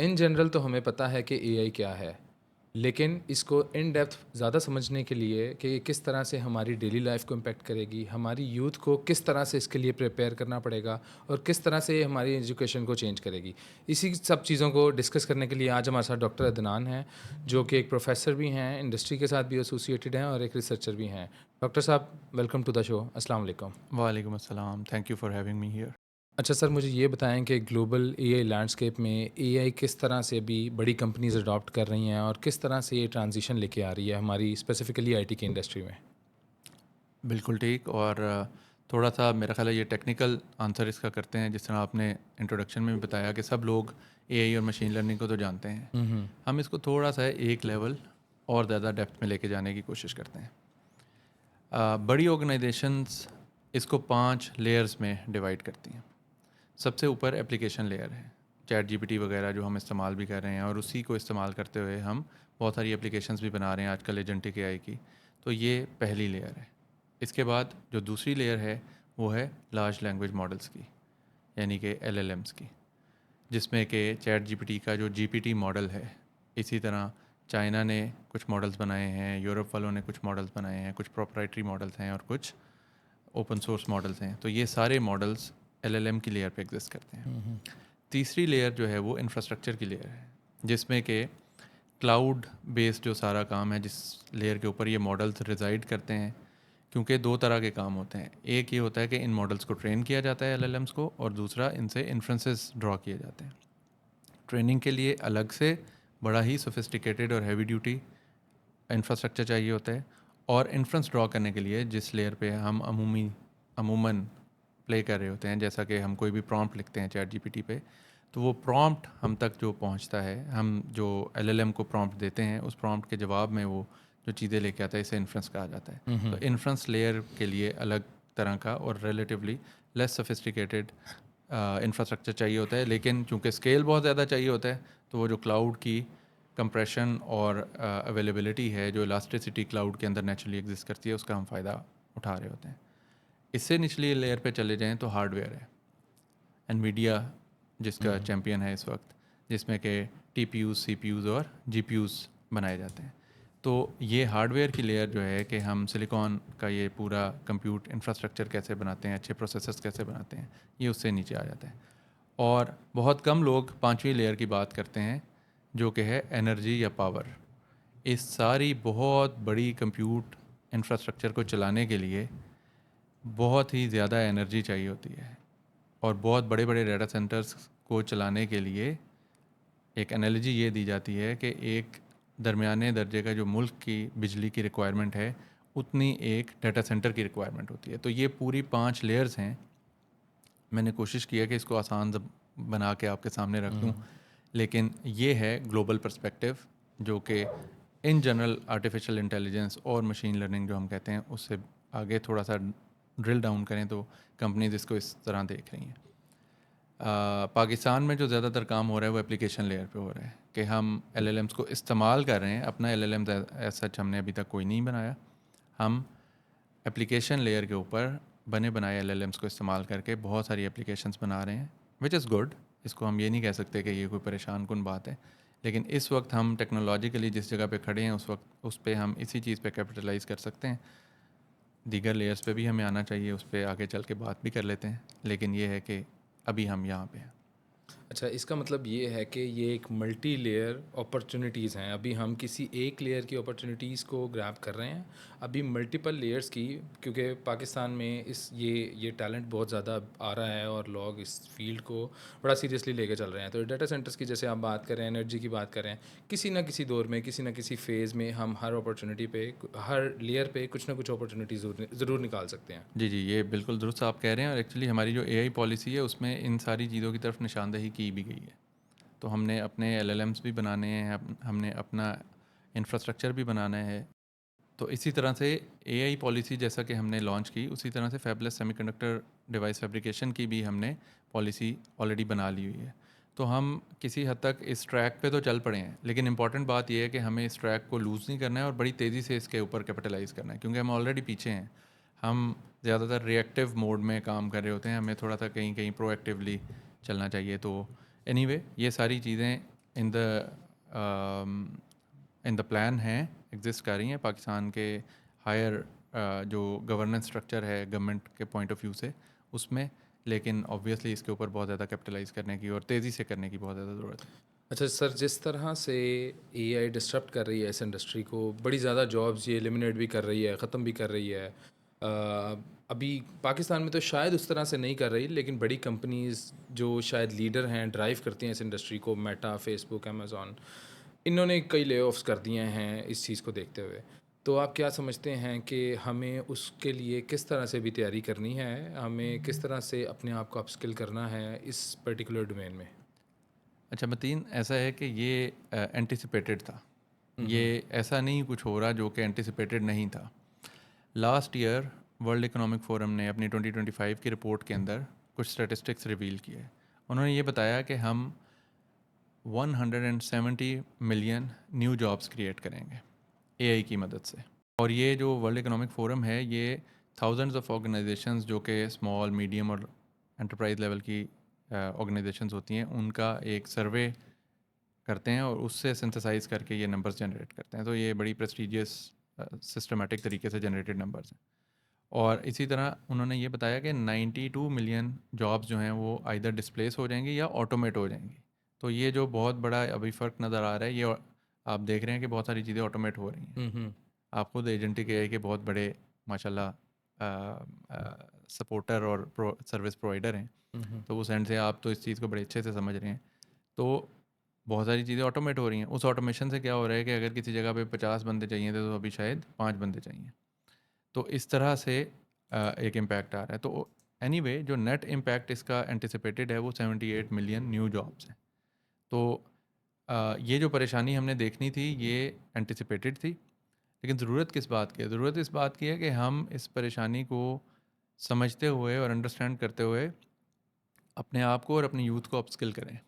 In general तो हमें पता है कि एआई क्या है, लेकिन इसको इन डेप्थ ज़्यादा समझने के लिए कि ये किस तरह से हमारी डेली लाइफ को इम्पेक्ट करेगी, हमारी यूथ को किस तरह से इसके लिए प्रिपेयर करना पड़ेगा और किस तरह से ये हमारी एजुकेशन को चेंज करेगी। इसी सब चीज़ों को डिस्कस करने के लिए आज हमारे साथ डॉक्टर अदनान हैं, जो कि एक प्रोफेसर भी हैं, इंडस्ट्री के साथ भी एसोसिएटेड हैं और एक रिसर्चर भी हैं। डॉक्टर साहब, वेलकम टू द शो। अस्सलाम वालेकुम। वालेकुम अस्सलाम, thank you for having me here. अच्छा सर, मुझे ये बताएं कि ग्लोबल एआई लैंडस्केप में एआई किस तरह से अभी बड़ी कंपनीज अडॉप्ट कर रही हैं और किस तरह से ये ट्रांजिशन लेके आ रही है हमारी स्पेसिफिकली आईटी की इंडस्ट्री में। बिल्कुल ठीक। और थोड़ा-सा मेरा ख़्याल है ये टेक्निकल आंसर इसका करते हैं, जिस तरह आपने इंट्रोडक्शन में भी बताया कि सब लोग एआई और मशीन लर्निंग को तो जानते हैं। हम्म। हम इसको थोड़ा-सा एक लेवल और ज़्यादा डेप्थ में लेके जाने की कोशिश करते हैं। बड़ी ऑर्गेनाइजेशंस इसको 5 लेयर्स में डिवाइड करती हैं। सबसे ऊपर एप्लीकेशन लेयर है, चैट जीपीटी वगैरह जो हम इस्तेमाल भी कर रहे हैं, और उसी को इस्तेमाल करते हुए हम बहुत सारी एप्लीकेशंस भी बना रहे हैं आजकल एजेंटिक एआई की। तो ये पहली लेयर है। इसके बाद जो दूसरी लेयर है वो है लार्ज लैंग्वेज मॉडल्स की, यानी कि एलएलएम्स की, जिसमें कि चैट जीपीटी का जो जीपीटी मॉडल है, इसी तरह चाइना ने कुछ मॉडल्स बनाए हैं, यूरोप वालों ने कुछ मॉडल्स बनाए हैं, कुछ प्रोप्राइटरी मॉडल्स हैं और कुछ ओपन सोर्स मॉडल्स हैं। तो ये सारे मॉडल्स एलएलएम की लेयर पे एग्जिस्ट करते हैं। तीसरी लेयर जो है वो इंफ्रास्ट्रक्चर की लेयर है, जिसमें कि क्लाउड बेस्ड जो सारा काम है, जिस लेयर के ऊपर ये मॉडल्स रिजाइड करते हैं। क्योंकि दो तरह के काम होते हैं, एक ये होता है कि इन मॉडल्स को ट्रेन किया जाता है एलएलएम्स को, और दूसरा इनसे इन्फ्रेंसेस ड्रॉ किए जाते हैं। ट्रेनिंग के लिए अलग से बड़ा ही सोफिस्टिकेटेड और हैवी ड्यूटी इंफ्रास्ट्रक्चर चाहिए होता है, और इन्फ्रेंस ड्रॉ करने के लिए जिस लेयर पे हम अमूमन प्ले कर रहे होते हैं, जैसा कि हम कोई भी प्रॉम्प्ट लिखते हैं चैट जीपीटी पे, तो वो प्रॉम्प्ट हम तक जो पहुंचता है, हम जो एलएलएम को प्रॉम्प्ट देते हैं, उस प्रॉम्प्ट के जवाब में वो जो चीज़ें लेके आता है, इसे इन्फ्रेंस कहा जाता है। तो इन्फ्रेंस लेयर के लिए अलग तरह का और रिलेटिवली लेस सोफिस्टिकेटेड इंफ्रास्ट्रक्चर चाहिए होता है, लेकिन चूंकि स्केल बहुत ज़्यादा चाहिए होता है, तो वो जो क्लाउड की कंप्रेशन और अवेलेबिलिटी है, जो इलास्टिसिटी क्लाउड के अंदर नेचुरली एग्जिस्ट करती है, उसका हम फ़ायदा उठा रहे होते हैं। इससे निचली लेयर पे चले जाएं तो हार्डवेयर है। एनवीडिया जिसका चैम्पियन है इस वक्त, जिसमें कि टीपीयूज़, सीपीयूज़ और जीपीयूज़ बनाए जाते हैं। तो ये हार्डवेयर की लेयर जो है कि हम सिलिकॉन का ये पूरा कंप्यूट इंफ्रास्ट्रक्चर कैसे बनाते हैं, अच्छे प्रोसेसर्स कैसे बनाते हैं, ये उससे नीचे आ जाता है। और बहुत कम लोग पांचवी लेयर की बात करते हैं, जो कि है एनर्जी या पावर। इस सारी बहुत बड़ी कंप्यूट इंफ्रास्ट्रक्चर को चलाने के लिए बहुत ही ज़्यादा एनर्जी चाहिए होती है, और बहुत बड़े बड़े डाटा सेंटर्स को चलाने के लिए एक एनालॉजी ये दी जाती है कि एक दरमियाने दर्जे का जो मुल्क की बिजली की रिक्वायरमेंट है, उतनी एक डाटा सेंटर की रिक्वायरमेंट होती है। तो ये पूरी 5 लेयर्स हैं। मैंने कोशिश किया कि इसको आसान बना के आपके सामने रख दूं, लेकिन ये है ग्लोबल पर्सपेक्टिव, जो कि इन जनरल आर्टिफिशियल इंटेलिजेंस और मशीन लर्निंग जो हम कहते हैं, उससे आगे थोड़ा सा ड्रिल डाउन करें तो कंपनीज इसको इस तरह देख रही हैं। पाकिस्तान में जो ज़्यादातर काम हो रहा है वो एप्लीकेशन लेयर पे हो रहा है कि हम एलएलएम्स को इस्तेमाल कर रहे हैं। अपना एलएलएम एज सच हमने अभी तक कोई नहीं बनाया। हम एप्लीकेशन लेयर के ऊपर बने बनाए एलएलएम्स को इस्तेमाल करके बहुत सारी एप्लीकेशंस बना रहे हैं, विच इज़ गुड। इसको हम ये नहीं कह सकते कि ये कोई परेशान कुन बात है, लेकिन इस वक्त हम टेक्नोलॉजिकली जिस जगह पे खड़े हैं, उस वक्त उस पर हम इसी चीज़ पे कैपिटलाइज कर सकते हैं। दीगर लेयर्स पे भी हमें आना चाहिए, उस पर आगे चल के बात भी कर लेते हैं, लेकिन ये है कि अभी हम यहाँ पे हैं। अच्छा, इसका मतलब ये है कि ये एक मल्टी लेयर अपॉर्चुनिटीज़ हैं। अभी हम किसी एक लेयर की अपॉर्चुनिटीज़ को ग्रैब कर रहे हैं, अभी मल्टीपल लेयर्स की, क्योंकि पाकिस्तान में ये टैलेंट बहुत ज़्यादा आ रहा है और लोग इस फील्ड को बड़ा सीरियसली लेके चल रहे हैं। तो डाटा सेंटर्स की जैसे आप बात कर रहे हैं, एनर्जी की बात कर रहे हैं, किसी ना किसी दौर में, किसी ना किसी फ़ेज़ में हम हर अपॉर्चुनिटी पे, हर लेयर पे कुछ ना कुछ अपॉर्चुनिटी ज़रूर निकाल सकते हैं। जी, जी, ये बिल्कुल दुरुस्त आप कह रहे हैं, और एक्चुअली हमारी जो एआई पॉलिसी है उसमें इन सारी चीज़ों की तरफ निशानदेही की भी गई है। तो हमने अपने एलएलएम्स भी बनाने हैं, हमने अपना इंफ्रास्ट्रक्चर भी बनाना है। तो इसी तरह से एआई पॉलिसी जैसा कि हमने लॉन्च की, उसी तरह से फैबलेस सेमीकंडक्टर डिवाइस फैब्रिकेशन की भी हमने पॉलिसी ऑलरेडी बना ली हुई है। तो हम किसी हद तक इस ट्रैक पे तो चल पड़े हैं, लेकिन इंपॉर्टेंट बात यह है कि हमें इस ट्रैक को लूज़ नहीं करना है और बड़ी तेज़ी से इसके ऊपर कैपिटलाइज़ करना है, क्योंकि हम ऑलरेडी पीछे हैं। हम ज़्यादातर रिएक्टिव मोड में काम कर रहे होते हैं, हमें थोड़ा सा कहीं कहीं प्रोएक्टिवली चलना चाहिए। तो एनीवे ये सारी चीज़ें in the in the plan हैं, एग्जिस्ट कर रही हैं पाकिस्तान के हायर जो गवर्नेंस स्ट्रक्चर है गवर्नमेंट के पॉइंट ऑफ व्यू से उसमें, लेकिन ऑब्वियसली इसके ऊपर बहुत ज़्यादा कैपिटलाइज करने की और तेज़ी से करने की बहुत ज़्यादा ज़रूरत है। अच्छा सर, जिस तरह से एआई डिस्टर्ब कर रही है इस इंडस्ट्री को, बड़ी ज़्यादा जॉब्स ये एलिमिनेट भी कर रही है, ख़त्म भी कर रही है। अभी पाकिस्तान में तो शायद उस तरह से नहीं कर रही, लेकिन बड़ी कंपनीज़ जो शायद लीडर हैं, ड्राइव करती हैं इस इंडस्ट्री को, मेटा, फेसबुक, अमेज़ॉन, इन्होंने कई ले-ऑफ्स कर दिए हैं इस चीज़ को देखते हुए। तो आप क्या समझते हैं कि हमें उसके लिए किस तरह से भी तैयारी करनी है? हमें किस तरह से अपने आप को अपस्किल करना है इस पर्टिकुलर डोमेन में? अच्छा मतीन, ऐसा है कि ये एंटिसिपेटेड था, हुँ, ये हुँ। ऐसा नहीं कुछ हो रहा जो कि एंटिसिपेटेड नहीं था। Last year world economic forum ने अपनी 2025 की रिपोर्ट के अंदर कुछ स्टैटिस्टिक्स रिवील किए। उन्होंने ये बताया कि हम 170 मिलियन न्यू जॉब्स क्रिएट करेंगे एआई की मदद से। और ये जो वर्ल्ड इकोनॉमिक फोरम है ये थाउजेंड्स ऑफ ऑर्गेनाइजेशंस जो कि स्मॉल मीडियम और एंटरप्राइज लेवल की ऑर्गेनाइजेशंस होती हैं उनका एक सर्वे करते हैं और उससे सिंथेसाइज करके ये नंबर्स जनरेट करते हैं। तो ये बड़ी प्रेस्टीजियस सिस्टमेटिक तरीके से जनरेटेड नंबर्स हैं। और इसी तरह उन्होंने ये बताया कि 92 मिलियन जॉब्स जो हैं वो आइदर डिस्प्लेस हो जाएंगी या ऑटोमेट हो जाएंगी। तो ये जो बहुत बड़ा अभी फ़र्क नज़र आ रहा है, ये आप देख रहे हैं कि बहुत सारी चीज़ें ऑटोमेट हो रही हैं। हुँ, हुँ। आप खुद एजेंटिक एआई के बहुत बड़े माशाल्लाह सपोर्टर और सर्विस प्रोवाइडर हैं, हुँ, हुँ। तो उस एंड से आप तो इस चीज़ को बड़े अच्छे से समझ रहे हैं। तो बहुत सारी चीज़ें ऑटोमेट हो रही हैं। उस ऑटोमेशन से क्या हो रहा है कि अगर किसी जगह पे 50 बंदे चाहिए थे तो अभी शायद 5 बंदे चाहिए। तो इस तरह से एक इम्पैक्ट आ रहा है। तो एनीवे जो नेट इम्पैक्ट इसका एंटिसिपेटेड है वो 78 मिलियन न्यू जॉब्स हैं। तो ये जो परेशानी हमने देखनी थी ये एंटिसिपेटेड थी, लेकिन ज़रूरत किस बात की है? ज़रूरत इस बात की है कि हम इस परेशानी को समझते हुए और अंडरस्टैंड करते हुए अपने आप को और अपनी यूथ को अपस्किल करें।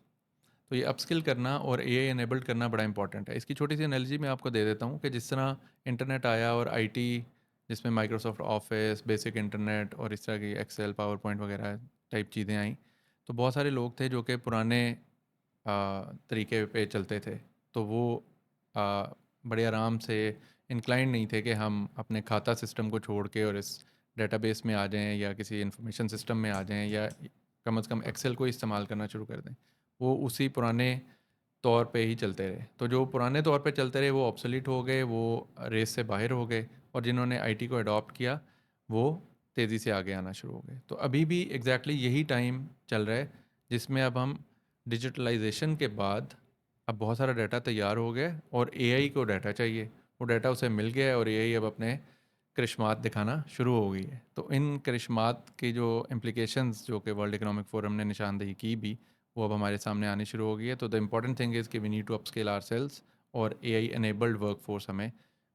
तो ये अपस्किल करना और एआई एनेबल्ड करना बड़ा इंपॉर्टेंट है। इसकी छोटी सी एनालॉजी मैं आपको दे देता हूँ कि जिस तरह इंटरनेट आया और आईटी, जिसमें माइक्रोसॉफ्ट ऑफिस, बेसिक इंटरनेट और इस तरह की एक्सेल, पावर पॉइंट वगैरह टाइप चीज़ें आई, तो बहुत सारे लोग थे जो कि पुराने तरीके पे चलते थे। तो वो बड़े आराम से इंक्लाइंड नहीं थे कि हम अपने खाता सिस्टम को छोड़ के और इस डेटाबेस में आ जाएं या किसी इंफॉर्मेशन सिस्टम में आ जाएं या कम से कम एक्सेल को इस्तेमाल करना शुरू कर दें। वो उसी पुराने तौर पे ही चलते रहे। तो जो पुराने तौर पे चलते रहे वो ऑब्सोलीट हो गए, वो रेस से बाहर हो गए, और जिन्होंने आईटी को अडॉप्ट किया वो तेज़ी से आगे आना शुरू हो गए। तो अभी भी एग्जैक्टली यही टाइम चल रहा है जिसमें अब हम डिजिटलाइजेशन के बाद अब बहुत सारा डाटा तैयार हो गया है और एआई को डाटा चाहिए। वो डाटा उसे मिल गया है और एआई अब अपने करिश्मात दिखाना शुरू हो गई है। तो इन करिश्मात की जो इम्प्लिकेशंस जो कि वर्ल्ड इकोनॉमिक फोरम ने निशानदेही की भी, वो अब हमारे सामने आनी शुरू हो गई है। तो द इम्पॉर्टेंट थिंग इज़ कि we need to upskill ourselves, और एआई एनेबल्ड वर्कफोर्स हमें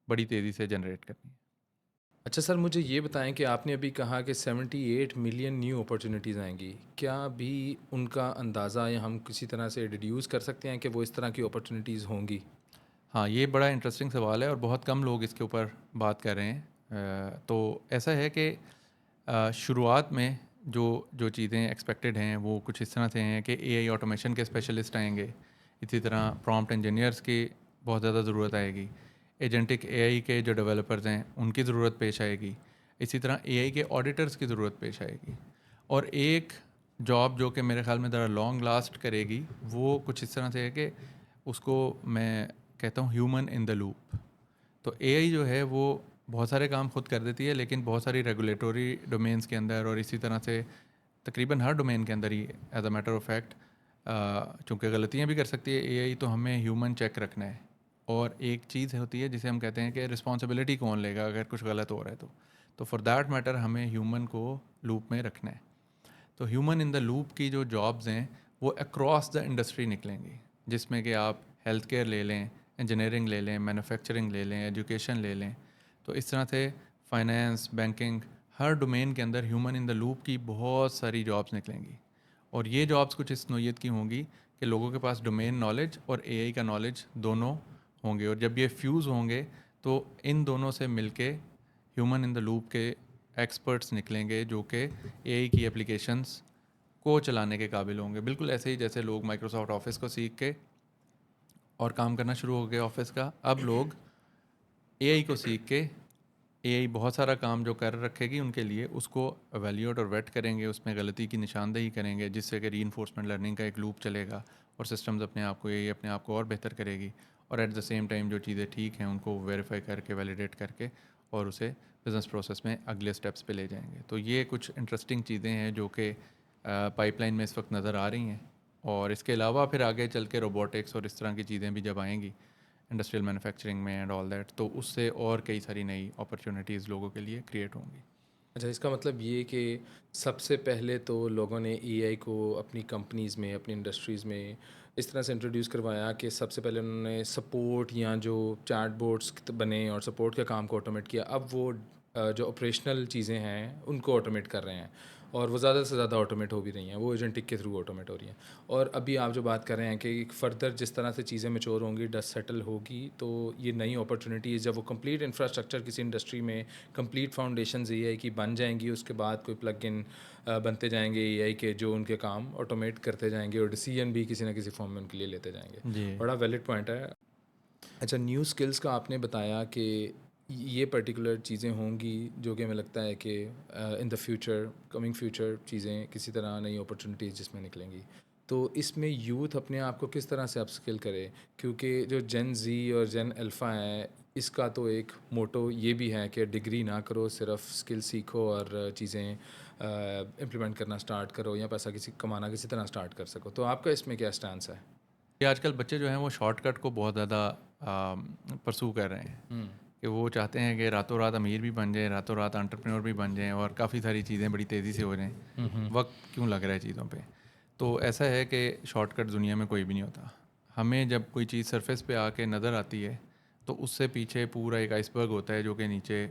बड़ी तेज़ी से जनरेट करनी है। अच्छा सर, मुझे ये बताएँ कि आपने अभी कहा कि 78 मिलियन न्यू अपॉर्च्युनिटीज़ आएँगी। क्या अभी उनका अंदाज़ा या हम किसी तरह से डिड्यूस कर सकते हैं कि वो इस तरह की अपॉर्च्युनिटीज़ होंगी? हाँ, ये बड़ा इंटरेस्टिंग सवाल है और बहुत कम लोग इसके ऊपर बात कर रहे हैं। तो ऐसा है कि शुरुआत में जो जो चीज़ें एक्सपेक्टेड हैं वो कुछ इस तरह से हैं कि एआई ऑटोमेशन के स्पेशलिस्ट आएंगे, इसी तरह प्रॉम्प्ट इंजीनियर्स की बहुत ज़्यादा ज़रूरत आएगी, एजेंटिक एआई के जो डेवलपर्स हैं उनकी ज़रूरत पेश आएगी, इसी तरह एआई के ऑडिटर्स की ज़रूरत पेश आएगी। और एक जॉब जो कि मेरे ख्याल में ज़रा लॉन्ग लास्ट करेगी वो कुछ इस तरह से है कि उसको मैं कहता हूँ ह्यूमन इन द लूप। तो एआई जो है वो बहुत सारे काम खुद कर देती है, लेकिन बहुत सारी रेगुलेटरी डोमेन्स के अंदर और इसी तरह से तकरीबन हर डोमेन के अंदर ही as a matter of fact चूँकि गलतियाँ भी कर सकती है एआई, तो हमें ह्यूमन चेक रखना है। और एक चीज़ होती है जिसे हम कहते हैं कि रिस्पॉन्सिबिलिटी कौन लेगा अगर कुछ गलत हो रहा है तो फॉर दैट मैटर हमें ह्यूमन को लूप में रखना है। तो ह्यूमन इन द लूप की जो जॉब्स हैं वो अक्रॉस द इंडस्ट्री निकलेंगी, जिसमें कि आप हेल्थ केयर ले लें, इंजीनियरिंग ले लें, मैन्युफैक्चरिंग ले लें, एजुकेशन ले लें। तो इस तरह से फाइनेंस, बैंकिंग, हर डोमेन के अंदर ह्यूमन इन द लूप की बहुत सारी जॉब्स निकलेंगी। और ये जॉब्स कुछ इस नोयत की होंगी कि लोगों के पास डोमेन नॉलेज और एआई का नॉलेज दोनों होंगे, और जब ये फ्यूज़ होंगे तो इन दोनों से मिलके ह्यूमन इन द लूप के एक्सपर्ट्स निकलेंगे जो कि एआई की एप्लीकेशंस को चलाने के काबिल होंगे। बिल्कुल ऐसे ही जैसे लोग माइक्रोसॉफ्ट ऑफिस को सीख के और काम करना शुरू हो गया ऑफिस का। अब लोग एआई को सीख के, एआई बहुत सारा काम जो कर रखेगी उनके लिए, उसको एवेल्यूएट और वेट करेंगे, उसमें गलती की निशानदेही करेंगे, जिससे कि रीइंफोर्समेंट लर्निंग का एक लूप चलेगा और सिस्टम्स अपने आप को, एआई अपने आप को और बेहतर करेगी। और एट द सेम टाइम जो चीज़ें ठीक हैं उनको वेरीफाई करके, वैलिडेट करके और उसे बिज़नेस प्रोसेस में अगले स्टेप्स पे ले जाएंगे। तो ये कुछ इंटरेस्टिंग चीज़ें हैं जो कि पाइपलाइन में इस वक्त नज़र आ रही हैं। और इसके अलावा फिर आगे चल के रोबोटिक्स और इस तरह की चीज़ें भी जब आएंगी इंडस्ट्रियल मैन्युफैक्चरिंग में एंड ऑल दैट, तो उससे और कई सारी नई अपॉर्चुनिटीज़ लोगों के लिए क्रिएट होंगी। अच्छा, इसका मतलब ये कि सबसे पहले तो लोगों ने एआई को अपनी कंपनीज़ में, अपनी इंडस्ट्रीज़ में इस तरह से इंट्रोड्यूस करवाया कि सबसे पहले उन्होंने सपोर्ट या जो चैट बोट्स बने और सपोर्ट का काम को ऑटोमेट किया। अब वो जो ऑपरेशनल चीज़ें हैं उनको ऑटोमेट कर रहे हैं और वो ज़्यादा से ज़्यादा ऑटोमेट हो भी रही हैं, वो एजेंटिक के थ्रू ऑटोमेट हो रही हैं। और अभी आप जो बात कर रहे हैं कि फर्दर जिस तरह से चीज़ें मैच्योर होंगी, डस्ट सेटल होगी, तो ये नई अपॉर्चुनिटीज़ जब वो कंप्लीट इंफ्रास्ट्रक्चर किसी इंडस्ट्री में कंप्लीट फाउंडेशंस एआई की बन जाएंगी, उसके बाद कोई प्लग इन बनते जाएंगे एआई के जो उनके काम ऑटोमेट करते जाएंगे और डिसीजन भी किसी ना किसी फॉर्म में उनके लिए लेते जाएंगे। जी। बड़ा वैलिड पॉइंट है। अच्छा, न्यू स्किल्स का आपने बताया कि ये पर्टिकुलर चीज़ें होंगी जो कि हमें लगता है कि in the future, coming future चीज़ें किसी तरह नई अपॉर्चुनिटीज़ जिसमें निकलेंगी। तो इसमें यूथ अपने आप को किस तरह से अपस्किल करे? क्योंकि जो जेन जी और जेन अल्फ़ा है, इसका तो एक मोटो ये भी है कि डिग्री ना करो, सिर्फ स्किल सीखो और चीज़ें इम्प्लीमेंट करना स्टार्ट करो या पैसा किसी कमाना किसी तरह स्टार्ट कर सको। तो आपका इसमें क्या स्टैंस है? ये आजकल बच्चे जो हैं वो शॉर्टकट को बहुत ज़्यादा परसू कर रहे हैं कि वो चाहते हैं कि रातों रात अमीर भी बन जाएं, रातों रात एंटरप्रेन्योर भी बन जाएं और काफ़ी सारी चीज़ें बड़ी तेज़ी से हो जाएं। वक्त क्यों लग रहा है चीज़ों पे? तो ऐसा है कि शॉर्टकट दुनिया में कोई भी नहीं होता। हमें जब कोई चीज़ सरफेस पे आके नज़र आती है तो उससे पीछे पूरा एक आइसबर्ग होता है जो कि नीचे,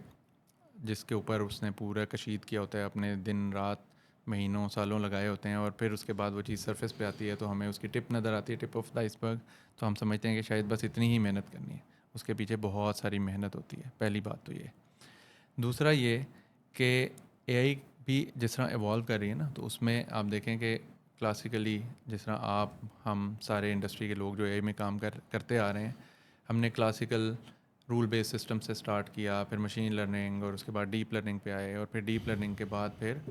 जिसके ऊपर उसने पूरा कशीद किया होता है, अपने दिन रात महीनों सालों लगाए होते हैं, और फिर उसके बाद वो चीज़ सरफेस पे आती है तो हमें उसकी टिप नज़र आती है, टिप ऑफ द आइसबर्ग। तो हम समझते हैं कि शायद बस इतनी ही मेहनत करनी है, उसके पीछे बहुत सारी मेहनत होती है। पहली बात तो ये। दूसरा ये कि एआई भी जिस तरह इवॉल्व कर रही है ना, तो उसमें आप देखें कि क्लासिकली जिस तरह आप, हम सारे इंडस्ट्री के लोग जो एआई में काम करते आ रहे हैं, हमने क्लासिकल रूल बेस्ड सिस्टम से स्टार्ट किया, फिर मशीन लर्निंग और उसके बाद डीप लर्निंग पे आए, और फिर डीप लर्निंग के बाद फिर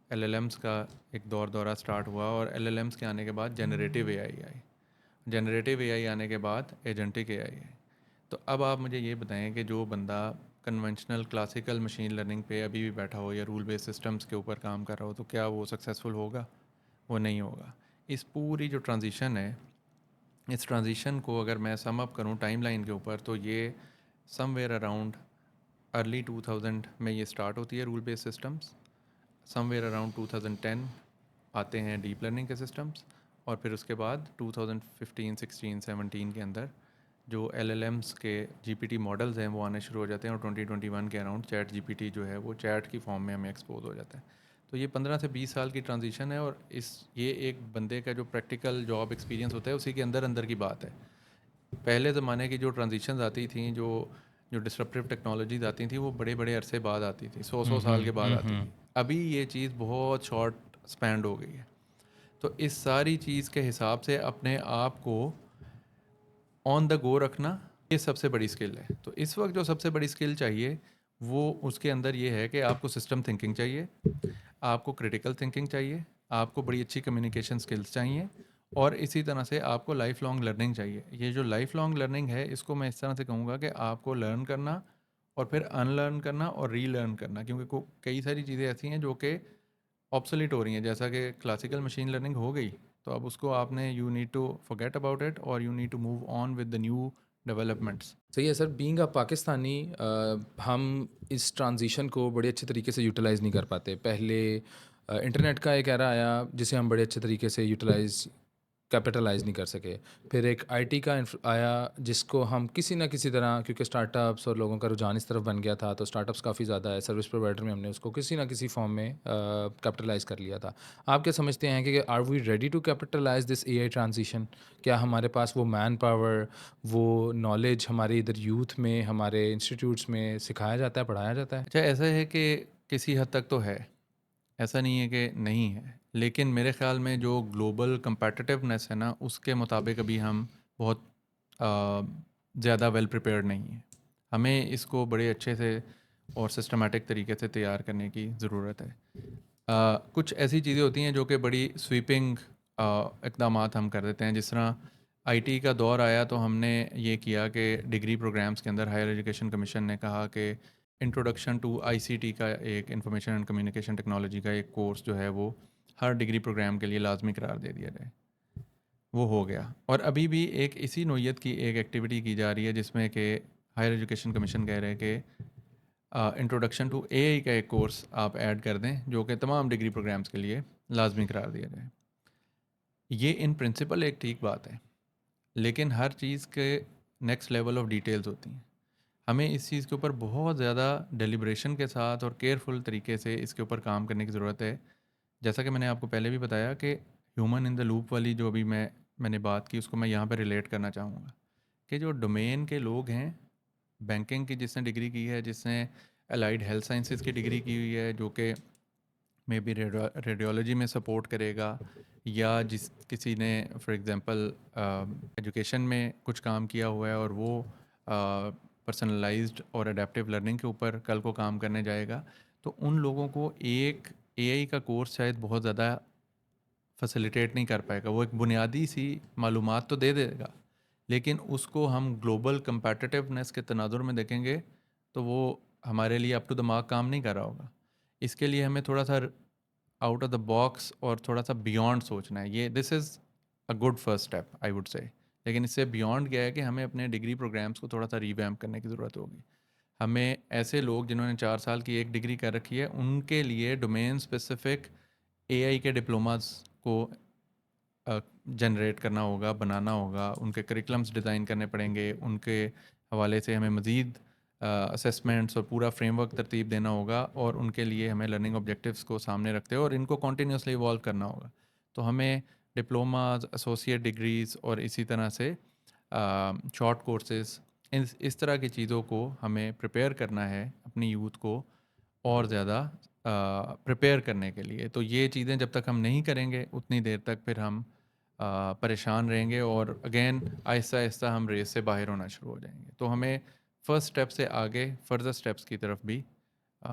एलएलएम्स का एक दौरा स्टार्ट हुआ, और एलएलएम्स के आने के बाद जनरेटिव एआई आई, जनरेटिव एआई आने के बाद एजेंटिक एआई आई। तो अब आप मुझे ये बताएं कि जो बंदा कन्वेंशनल क्लासिकल मशीन लर्निंग पे अभी भी बैठा हो या रूल बेस्ड सिस्टम्स के ऊपर काम कर रहा हो, तो क्या वो सक्सेसफुल होगा? वो नहीं होगा। इस पूरी जो ट्रांजिशन है, इस ट्रांजिशन को अगर मैं सम अप करूँ टाइमलाइन के ऊपर, तो ये समवेयर अराउंड अर्ली 2000 में ये स्टार्ट होती है rule based systems, somewhere around 2010 आते हैं डीप लर्निंग के सिस्टम्स, और फिर उसके बाद 2015, 16, 17 के अंदर जो एलएलएम्स के जीपीटी मॉडल्स हैं वो आने शुरू हो जाते हैं, और 2021 के अराउंड चैट जीपीटी जो है वो चैट की फॉर्म में हमें एक्सपोज हो जाता है। तो ये 15 से 20 साल की ट्रांजिशन है, और ये एक बंदे का जो प्रैक्टिकल जॉब एक्सपीरियंस होता है उसी के अंदर अंदर की बात है। पहले ज़माने की जो ट्रांजिशंस आती थी, जो जो डिस्रप्टिव टेक्नोलॉजीज आती थी, वो बड़े बड़े अरसे बाद आती थी, 100 साल के बाद आती थी। अभी ये चीज़ बहुत शॉर्ट स्पैंड हो गई है। तो इस सारी चीज़ के हिसाब से अपने आप को ऑन द गो रखना, ये सबसे बड़ी स्किल है। तो इस वक्त जो सबसे बड़ी स्किल चाहिए वो उसके अंदर ये है कि आपको सिस्टम थिंकिंग चाहिए, आपको क्रिटिकल थिंकिंग चाहिए, आपको बड़ी अच्छी कम्युनिकेशन स्किल्स चाहिए, और इसी तरह से आपको लाइफ लॉन्ग लर्निंग चाहिए। ये जो लाइफ लॉन्ग लर्निंग है, इसको मैं इस तरह से कहूँगा कि आपको लर्न करना और फिर अनलर्न करना और रीलर्न करना, क्योंकि कई सारी चीज़ें ऐसी हैं जो कि ऑब्सोलीट हो रही हैं। जैसा कि क्लासिकल मशीन लर्निंग हो गई, तो अब उसको आपने, you need to forget about it और you need to move on with the new developments. सही है सर। बीइंग अ पाकिस्तानी, हम इस ट्रांजिशन को बड़े अच्छे तरीके से यूटिलाइज़ नहीं कर पाते। पहले इंटरनेट का एक एरा आया जिसे हम बड़े अच्छे तरीके से यूटिलाइज़ कैपिटलाइज़ नहीं कर सके। फिर एक आईटी का आया जिसको हम किसी ना किसी तरह, क्योंकि स्टार्टअप्स और लोगों का रुझान इस तरफ बन गया था, तो स्टार्टअप्स काफ़ी ज़्यादा है, सर्विस प्रोवाइडर में हमने उसको किसी ना किसी फॉर्म में कैपिटलाइज़ कर लिया था। आप क्या समझते हैं कि are we ready to capitalize this AI transition? क्या हमारे पास वो मैन पावर, वो नॉलेज हमारे इधर यूथ में, हमारे इंस्टीट्यूट्स में सिखाया जाता है, पढ़ाया जाता है? अच्छा, ऐसा है कि किसी हद तक तो है, ऐसा नहीं है कि नहीं है, लेकिन मेरे ख़्याल में जो ग्लोबल कंपेटिटिवनेस है ना, उसके मुताबिक अभी हम बहुत ज़्यादा वेल प्रिपेयर्ड नहीं है। हमें इसको बड़े अच्छे से और सिस्टमेटिक तरीके से तैयार करने की ज़रूरत है। कुछ ऐसी चीज़ें होती हैं जो कि बड़ी स्वीपिंग इक़दामात हम कर देते हैं। जिस तरह आईटी का दौर आया तो हमने ये किया कि डिग्री प्रोग्राम्स के अंदर हायर एजुकेशन कमीशन ने कहा कि इंट्रोडक्शन टू आईसीटी का एक इंफॉर्मेशन एंड कम्युनिकेशन टेक्नोलॉजी का एक कोर्स जो है वो हर डिग्री प्रोग्राम के लिए लाजमी करार दे दिया जाए। वो हो गया और अभी भी एक इसी नोयत की एक एक्टिविटी की जा रही है जिसमें कि हायर एजुकेशन कमीशन कह रहे हैं कि इंट्रोडक्शन टू एआई का एक कोर्स आप ऐड कर दें जो कि तमाम डिग्री प्रोग्राम्स के लिए लाजमी करार दिया जाए। ये इन प्रिंसिपल एक ठीक बात है, लेकिन हर चीज़ के नेक्स्ट लेवल ऑफ डिटेल्स होती हैं। हमें इस चीज़ के ऊपर बहुत ज़्यादा डेलिब्रेशन के साथ और केयरफुल तरीके से इसके ऊपर काम करने की ज़रूरत है। जैसा कि मैंने आपको पहले भी बताया कि ह्यूमन इन द लूप वाली जो अभी मैंने बात की उसको मैं यहाँ पे रिलेट करना चाहूँगा कि जो डोमेन के लोग हैं, बैंकिंग की जिसने डिग्री की है, जिसने अलाइड हेल्थ साइंसेज की डिग्री की हुई है, जो कि मे बी रेडियोलॉजी में सपोर्ट करेगा, या जिस किसी ने फॉर एग्जांपल एजुकेशन में कुछ काम किया हुआ है और वो पर्सनलाइज्ड और अडेप्टिव लर्निंग के ऊपर कल को काम करने जाएगा, तो उन लोगों को एक एआई का कोर्स शायद बहुत ज़्यादा फैसिलिटेट नहीं कर पाएगा। वो एक बुनियादी सी मालूमात तो दे देगा, लेकिन उसको हम ग्लोबल कम्पेटिटिवनेस के तनाजुर में देखेंगे तो वो हमारे लिए अप टू द मार्क काम नहीं कर रहा होगा। इसके लिए हमें थोड़ा सा आउट ऑफ द बॉक्स और थोड़ा सा बियॉन्ड सोचना है। ये this is a good first step I would say. लेकिन इससे बियॉन्ड क्या है कि हमें अपने डिग्री प्रोग्राम्स को थोड़ा सा रिवैम्प करने की ज़रूरत होगी। हमें ऐसे लोग जिन्होंने 4 साल की एक डिग्री कर रखी है उनके लिए डोमेन स्पेसिफिक एआई के डिप्लोमास को जनरेट करना होगा, बनाना होगा, उनके करिकुलम्स डिज़ाइन करने पड़ेंगे, उनके हवाले से हमें मज़ीद असेसमेंट्स और पूरा फ्रेमवर्क तरतीब देना होगा और उनके लिए हमें लर्निंग ऑब्जेक्टिव्स को सामने रखते हैं और इनको कॉन्टीन्यूसली इवॉल्व करना होगा। तो हमें डिप्लोमाज, एसोसिएट डिग्रीज़ और इसी तरह से शॉर्ट कोर्सेज़, इस तरह की चीज़ों को हमें प्रिपेयर करना है अपनी यूथ को और ज़्यादा प्रिपेयर करने के लिए। तो ये चीज़ें जब तक हम नहीं करेंगे उतनी देर तक फिर हम परेशान रहेंगे और अगेन आहिस्ता आहिस्ता हम रेस से बाहर होना शुरू हो जाएंगे। तो हमें फर्स्ट स्टेप से आगे फर्दर स्टेप्स की तरफ भी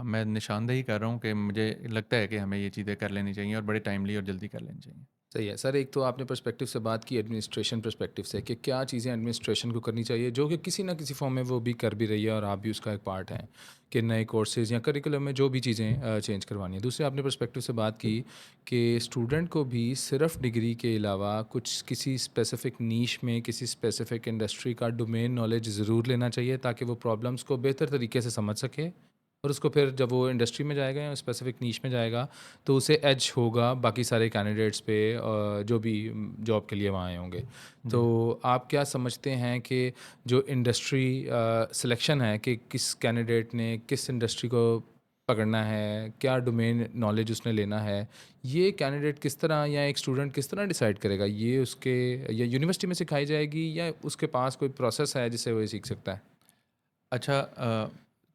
मैं निशानदेही कर रहा हूँ कि मुझे लगता है कि हमें ये चीज़ें कर लेनी चाहिए और बड़े टाइमली और जल्दी कर लेनी चाहिए। सही है सर। एक तो आपने पर्सपेक्टिव से बात की एडमिनिस्ट्रेशन पर्सपेक्टिव से कि क्या चीज़ें एडमिनिस्ट्रेशन को करनी चाहिए, जो कि किसी ना किसी फॉर्म में वो भी कर भी रही है और आप भी उसका एक पार्ट हैं कि नए कोर्सेज़ या करिकुलम में जो भी चीज़ें चेंज करवानी है। दूसरे आपने पर्सपेक्टिव से बात की कि स्टूडेंट को भी सिर्फ डिग्री के अलावा कुछ किसी स्पेसिफिक नीश में किसी स्पेसिफिक इंडस्ट्री का डोमेन नॉलेज ज़रूर लेना चाहिए ताकि वो प्रॉब्लम्स को बेहतर तरीके से समझ सके और उसको फिर जब वो इंडस्ट्री में जाएगा या स्पेसिफिक नीश में जाएगा तो उसे एज होगा बाकी सारे कैंडिडेट्स पे जो भी जॉब के लिए वहाँ आए होंगे। तो जी। आप क्या समझते हैं कि जो इंडस्ट्री सिलेक्शन है कि किस कैंडिडेट ने किस इंडस्ट्री को पकड़ना है, क्या डोमेन नॉलेज उसने लेना है, ये कैंडिडेट किस तरह या एक स्टूडेंट किस तरह डिसाइड करेगा? ये उसके या यूनिवर्सिटी में सिखाई जाएगी या उसके पास कोई प्रोसेस है जिससे वो ये सीख सकता है? अच्छा,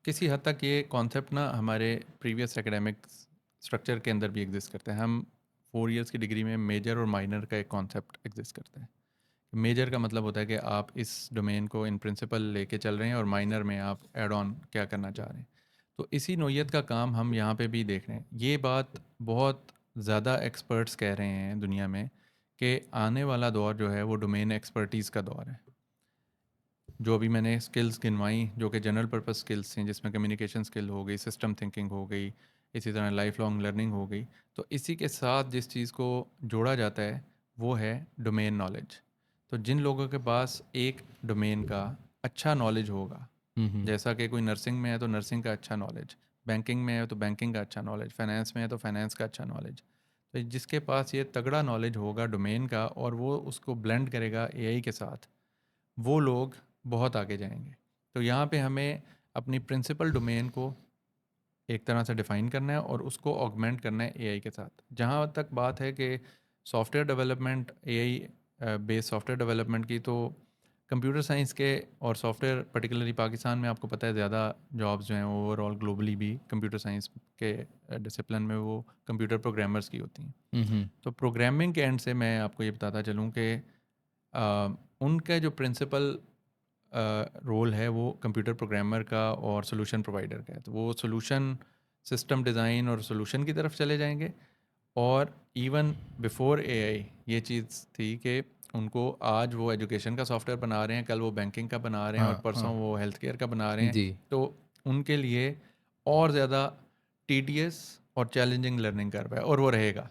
किसी हद तक ये कॉन्सेप्ट ना हमारे प्रीवियस एकेडमिक स्ट्रक्चर के अंदर भी एग्जिस्ट करते हैं। हम 4 इयर्स की डिग्री में मेजर और माइनर का एक कॉन्सेप्ट एग्जिस्ट करता है। मेजर का मतलब होता है कि आप इस डोमेन को इन प्रिंसिपल लेके चल रहे हैं और माइनर में आप एड ऑन क्या करना चाह रहे हैं। तो इसी नोयत का काम हम यहाँ पे भी देख रहे हैं। ये बात बहुत ज़्यादा एक्सपर्ट्स कह रहे हैं दुनिया में कि आने वाला दौर जो है वो डोमेन एक्सपर्टीज़ का दौर है। जो अभी मैंने स्किल्स गिनवाई जो कि जनरल पर्पस स्किल्स हैं, जिसमें कम्युनिकेशन स्किल हो गई, सिस्टम थिंकिंग हो गई, इसी तरह लाइफ लॉन्ग लर्निंग हो गई। तो इसी के साथ जिस चीज़ को जोड़ा जाता है वो है डोमेन नॉलेज। तो जिन लोगों के पास एक डोमेन का अच्छा नॉलेज होगा, हुँ। जैसा कि कोई नर्सिंग में है तो नर्सिंग का अच्छा नॉलेज, बैंकिंग में है तो बैंकिंग का अच्छा नॉलेज, फाइनेंस में है तो फाइनेंस का अच्छा नॉलेज। तो जिसके पास ये तगड़ा नॉलेज होगा डोमेन का और वो उसको ब्लेंड करेगा एआई के साथ, वो लोग बहुत आगे जाएंगे। तो यहाँ पे हमें अपनी प्रिंसिपल डोमेन को एक तरह से डिफ़ाइन करना है और उसको ऑगमेंट करना है एआई के साथ। जहाँ तक बात है कि software development, AI based software development की, तो कंप्यूटर साइंस के और सॉफ्टवेयर पर्टिकुलरली पाकिस्तान में आपको पता है ज़्यादा जॉब्स जो हैं ओवरऑल ग्लोबली भी कंप्यूटर साइंस के डिसिप्लिन में वो कंप्यूटर प्रोग्रामर्स की होती हैं। हुँ, हुँ। तो प्रोग्रामिंग के एंड से मैं आपको ये बताता चलूँ कि उनका जो प्रिंसिपल रोल है वो कंप्यूटर प्रोग्रामर का और सॉल्यूशन प्रोवाइडर का है। तो वो सॉल्यूशन सिस्टम डिज़ाइन और सॉल्यूशन की तरफ चले जाएंगे। और इवन बिफोर एआई ये चीज़ थी कि उनको आज वो एजुकेशन का सॉफ्टवेयर बना रहे हैं, कल वो बैंकिंग का बना रहे हैं और हाँ, परसों हाँ। वो हेल्थ केयर का बना रहे हैं। जी। तो उनके लिए और ज़्यादा टीडियस और चैलेंजिंग लर्निंग कर्व है, और वो रहेगा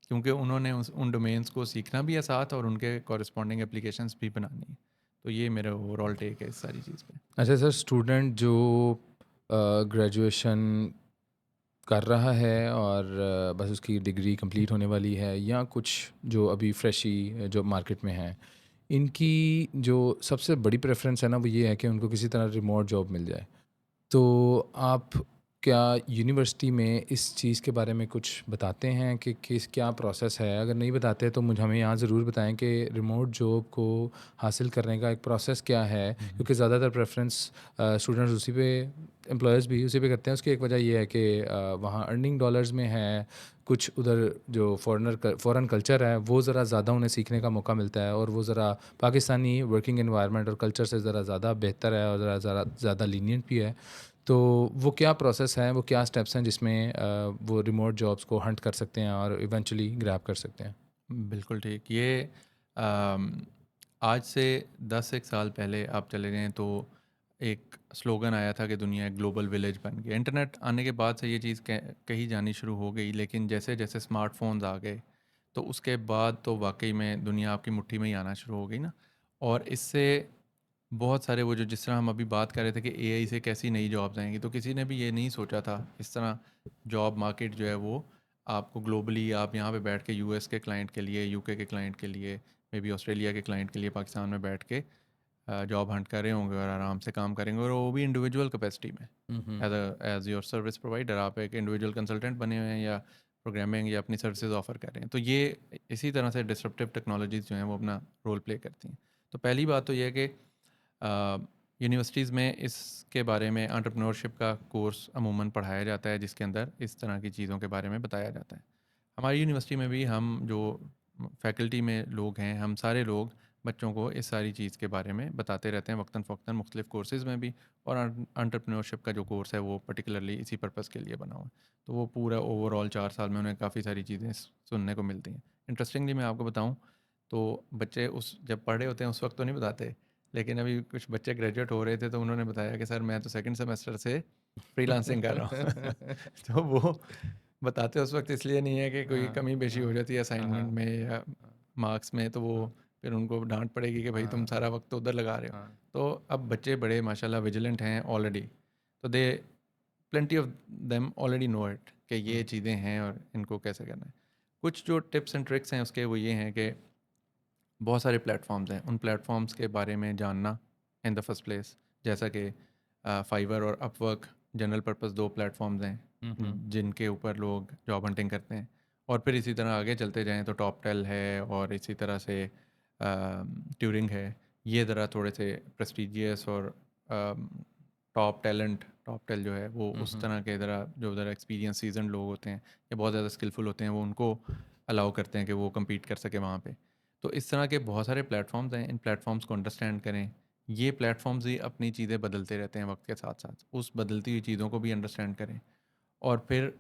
क्योंकि उन्होंने उन डोमेन्स को सीखना भी है साथ और उनके कॉरस्पॉन्डिंग एप्लीकेशंस भी बनानी है। तो ये मेरा ओवरऑल टेक है इस सारी चीज़ पे। अच्छा सर, स्टूडेंट जो ग्रेजुएशन कर रहा है और बस उसकी डिग्री कंप्लीट होने वाली है, या कुछ जो अभी फ्रेश ही जो मार्केट में हैं, इनकी जो सबसे बड़ी प्रेफरेंस है ना, वो ये है कि उनको किसी तरह रिमोट जॉब मिल जाए। तो आप क्या यूनिवर्सिटी में इस चीज़ के बारे में कुछ बताते हैं कि किस क्या प्रोसेस है? अगर नहीं बताते तो मुझे हमें यहाँ ज़रूर बताएं कि रिमोट जॉब को हासिल करने का एक प्रोसेस क्या है? क्योंकि ज़्यादातर प्रेफरेंस स्टूडेंट्स उसी पे, एम्प्लॉयर्स भी उसी पे करते हैं। उसकी एक वजह ये है कि वहाँ अर्निंग डॉलर्स में है, कुछ उधर जो फ़ॉरेन कल्चर है वो ज़रा ज़्यादा उन्हें सीखने का मौका मिलता है, और वो ज़रा पाकिस्तानी वर्किंग एनवायरनमेंट और कल्चर से ज़रा ज़्यादा बेहतर है और ज़रा ज़्यादा लीनियंट भी है। तो वो क्या प्रोसेस है, वो क्या स्टेप्स हैं जिसमें वो रिमोट जॉब्स को हंट कर सकते हैं और इवेंचुअली ग्रैब कर सकते हैं? बिल्कुल ठीक। ये अम, आज से 10 एक साल पहले आप चले जाएँ तो एक स्लोगन आया था कि दुनिया एक ग्लोबल विलेज बन गई। इंटरनेट आने के बाद से ये चीज़ कही जानी शुरू हो गई, लेकिन जैसे जैसे स्मार्टफोन्स आ गए तो उसके बाद तो वाकई में दुनिया आपकी मुट्ठी में ही आना शुरू हो गई ना। और इससे बहुत सारे वो जो जिस तरह हम अभी बात कर रहे थे कि एआई से कैसी नई जॉब्स आएंगी, तो किसी ने भी ये नहीं सोचा था इस तरह जॉब मार्केट जो है वो आपको ग्लोबली, आप यहाँ पे बैठ के यूएस के क्लाइंट के लिए, यूके के क्लाइंट के लिए, मे बी ऑस्ट्रेलिया के क्लाइंट के लिए पाकिस्तान में बैठ के जॉब हंट कर रहे होंगे और आराम से काम करेंगे, और वो भी इंडिविजुअल कैपेसिटी में। हम्म। एज योर सर्विस प्रोवाइडर आप एक इंडिविजुअल कंसल्टेंट बने हुए हैं या प्रोग्रामिंग या अपनी सर्विसेज ऑफर कर रहे हैं। तो ये इसी तरह से डिस्रप्टिव टेक्नोलॉजीज़ जो हैं वो अपना रोल प्ले करती हैं। तो पहली बात तो ये है कि यूनिवर्सिटीज़ में इसके बारे में एंटरप्रेन्योरशिप का कोर्स अमूमन पढ़ाया जाता है, जिसके अंदर इस तरह की चीज़ों के बारे में बताया जाता है। हमारी यूनिवर्सिटी में भी हम जो फैकल्टी में लोग हैं, हम सारे लोग बच्चों को इस सारी चीज़ के बारे में बताते रहते हैं वक्तन फ़वक्तन मुख्तलिफ़ कोर्सेज़ में भी। और एंटरप्रेन्योरशिप का जो कोर्स है वो पर्टिकुलरली इसी पर्पज़ के लिए बना हुआ है। तो वो पूरा ओवरऑल 4 साल में उन्हें काफ़ी सारी चीज़ें सुनने को मिलती हैं। इंटरेस्टिंगली मैं आपको बताऊँ तो बच्चे उस जब पढ़ रहे होते हैं उस वक्त तो नहीं बताते, लेकिन अभी कुछ बच्चे ग्रेजुएट हो रहे थे तो उन्होंने बताया कि सर मैं तो सेकंड सेमेस्टर से फ्रीलांसिंग कर रहा हूँ। तो वो बताते उस वक्त इसलिए नहीं है कि कोई हाँ, कमी पेशी हो हाँ, जाती है हाँ, असाइनमेंट हाँ, में या मार्क्स में, तो वो हाँ, फिर उनको डांट पड़ेगी कि भाई तुम हाँ, सारा वक्त तो उधर लगा रहे हो। हाँ। तो अब बच्चे बड़े माशाल्लाह विजिलेंट हैं ऑलरेडी। तो they plenty of them already know it कि ये हम्म, चीज़ें हैं और इनको कैसे करना है। कुछ जो टिप्स एंड ट्रिक्स हैं उसके वो ये हैं कि बहुत सारे प्लेटफॉर्म्स हैं, उन प्लेटफॉर्म्स के बारे में जानना इन द फर्स्ट प्लेस। जैसा कि फाइवर और अपवर्क जनरल पर्पस दो प्लेटफॉर्म्स हैं हम्म, जिनके ऊपर लोग जॉब हंटिंग करते हैं। और फिर इसी तरह आगे चलते जाएं तो टॉपटेल है और इसी तरह से ट्यूरिंग है। ये ज़रा थोड़े से प्रेस्टिजियस और टॉपटेल जो है वो उस हम्म, तरह के ज़रा जो ज़रा एक्सपीरियंस सीजन लोग होते हैं या बहुत ज़्यादा स्किलफुल होते हैं वो उनको अलाउ करते हैं कि वो कम्पीट कर सके वहाँ पे। तो इस तरह के बहुत सारे प्लेटफॉर्म्स हैं, इन प्लेटफॉर्म्स को अंडरस्टैंड करें। ये प्लेटफॉर्म्स ही अपनी चीज़ें बदलते रहते हैं वक्त के साथ साथ, उस बदलती हुई चीज़ों को भी अंडरस्टैंड करें और फिर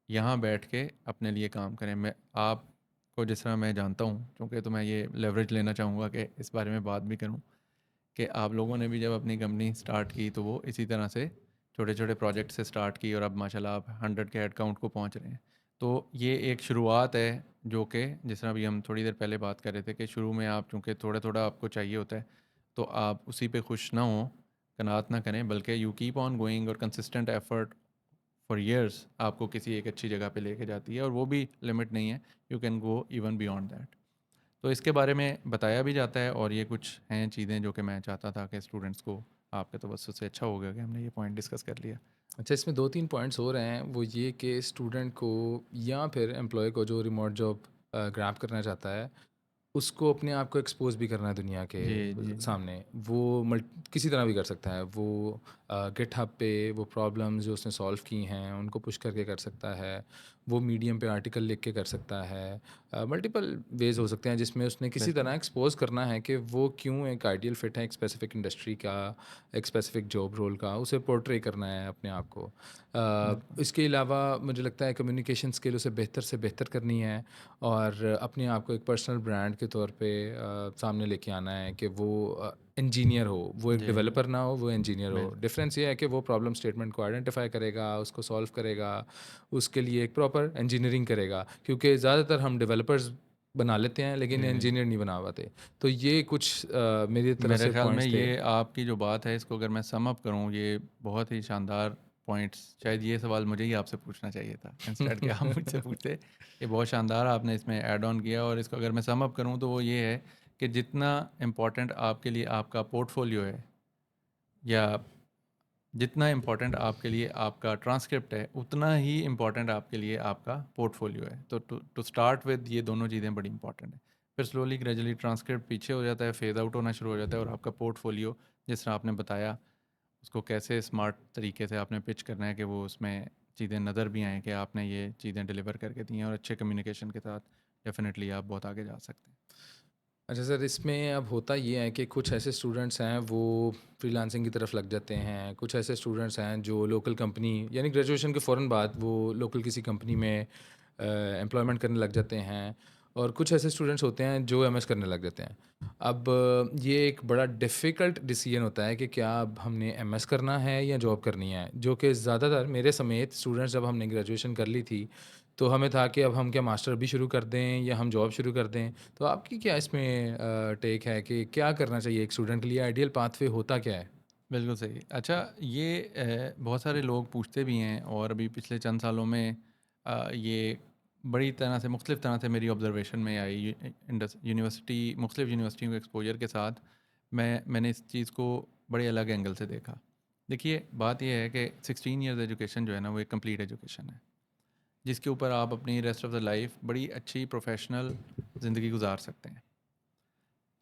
यहाँ बैठ के अपने लिए काम करें। मैं आपको जिस तरह मैं जानता हूँ, चूँकि तो मैं ये लेवरेज लेना चाहूँगा कि इस बारे में बात भी करूँ कि आप लोगों ने भी जब अपनी कंपनी स्टार्ट की तो वो इसी तरह से छोटे छोटे प्रोजेक्ट से स्टार्ट की और अब माशाल्लाह आप 100 के हेड काउंट को पहुंच रहे हैं। तो ये एक शुरुआत है जो कि जिस तरह अभी हम थोड़ी देर पहले बात कर रहे थे कि शुरू में आप चूँकि थोड़ा थोड़ा आपको चाहिए होता है, तो आप उसी पे खुश ना हों, कनात ना करें, बल्कि यू कीप ऑन गोइंग और कंसिस्टेंट एफर्ट फॉर ईयर्स आपको किसी एक अच्छी जगह पे लेके जाती है, और वो भी लिमिट नहीं है, you can go even beyond that. तो इसके बारे में बताया भी जाता है और ये कुछ हैं चीज़ें जो कि मैं चाहता था कि स्टूडेंट्स को, आपके तवज्जुह से अच्छा हो गया कि हमने ये पॉइंट डिस्कस कर लिया। अच्छा, इसमें 2-3 पॉइंट्स हो रहे हैं, वो ये कि स्टूडेंट को या फिर एम्प्लॉय को जो रिमोट जॉब ग्रैब करना चाहता है, उसको अपने आप को एक्सपोज़ भी करना है दुनिया के जी, जी, जी। सामने। वो किसी तरह भी कर सकता है। वो गिटहब पे वो प्रॉब्लम्स जो उसने सॉल्व की हैं उनको पुश करके कर सकता है, वो मीडियम पे आर्टिकल लिख के कर सकता है। मल्टीपल वेज़ हो सकते हैं जिसमें उसने किसी बिल्कुल। तरह एक्सपोज़ करना है कि वो क्यों एक आइडियल फिट है एक स्पेसिफिक इंडस्ट्री का, एक स्पेसिफिक जॉब रोल का, उसे पोर्ट्रे करना है अपने आप को। बिल्कुल। इसके अलावा मुझे लगता है कम्युनिकेशन स्किल उसे बेहतर से बेहतर करनी है और अपने आप को एक पर्सनल ब्रांड के तौर पे सामने लेके आना है कि वो इंजीनियर हो, वो एक जी, डेवलपर ना हो, वो इंजीनियर हो। बिल्कुल। डिफरेंस ये है कि वो प्रॉब्लम स्टेटमेंट को आइडेंटिफाई करेगा, उसको सॉल्व करेगा, उसके लिए एक प्रॉपर इंजीनियरिंग करेगा, क्योंकि ज़्यादातर हम डेवलपर्स बना लेते हैं लेकिन जी, जी। इंजीनियर नहीं बना पाते। तो ये कुछ मेरी तरफ मेरे से ख़्याल में पॉइंट्स थे। ये आपकी जो बात है इसको अगर मैं सम अप करूँ, ये बहुत ही शानदार पॉइंट्स, शायद ये सवाल मुझे ही आपसे पूछना चाहिए था इंस्टेड कि आप मुझसे पूछते। ये बहुत शानदार आपने इसमें ऐड ऑन किया, और इसको अगर मैं सम अप करूँ तो वो ये है कि जितना इम्पोर्टेंट आपके लिए आपका पोर्टफोलियो है, या जितना इम्पोर्टेंट आपके लिए आपका ट्रांसक्रिप्ट है, उतना ही इम्पोर्टेंट आपके लिए आपका पोर्टफोलियो है। तो टू स्टार्ट विद ये दोनों चीज़ें बड़ी इंपॉर्टेंट है। फिर स्लोली ग्रेजुअली ट्रांसक्रिप्ट पीछे हो जाता है, फेज आउट होना शुरू हो जाता है, और आपका पोर्टफोलियो जिस तरह आपने बताया, उसको कैसे स्मार्ट तरीके से आपने पिच करना है कि वो उसमें चीज़ें नज़र भी आएँ कि आपने ये चीज़ें डिलीवर करके दी हैं, और अच्छे कम्युनिकेशन के साथ डेफिनेटली आप बहुत आगे जा सकते हैं। अच्छा सर, इसमें अब होता ये है कि कुछ ऐसे स्टूडेंट्स हैं वो फ्रीलांसिंग की तरफ लग जाते हैं, कुछ ऐसे स्टूडेंट्स हैं जो लोकल कंपनी यानी ग्रेजुएशन के फ़ौरन बाद वो लोकल किसी कंपनी में एम्प्लॉयमेंट करने लग जाते हैं, और कुछ ऐसे स्टूडेंट्स होते हैं जो एमएस करने लग जाते हैं। अब ये एक बड़ा डिफ़िकल्ट डिसीजन होता है कि क्या अब हमने एमएस करना है या जॉब करनी है, जो कि ज़्यादातर मेरे समेत स्टूडेंट्स जब हमने ग्रेजुएशन कर ली थी तो हमें था कि अब हम क्या मास्टर भी शुरू कर दें या हम जॉब शुरू कर दें। तो आपकी क्या इसमें टेक है कि क्या करना चाहिए एक स्टूडेंट के लिए, आइडियल पाथवे होता क्या है? बिल्कुल सही। अच्छा, ये बहुत सारे लोग पूछते भी हैं, और अभी पिछले चंद सालों में ये बड़ी तरह से मुख्तलिफ़ तरह से मेरी ऑब्ज़र्वेशन में आई। यूनिवर्सिटी, मुख्तलिफ़ यूनिवर्सिटियों के एक्सपोजर के साथ मैंने इस चीज़ को बड़े अलग एंगल से देखा। देखिए, बात ये है कि 16 इयर्स एजुकेशन जो है ना, वो एक कंप्लीट एजुकेशन है, जिसके ऊपर आप अपनी रेस्ट ऑफ द लाइफ बड़ी अच्छी प्रोफेशनल ज़िंदगी गुजार सकते हैं।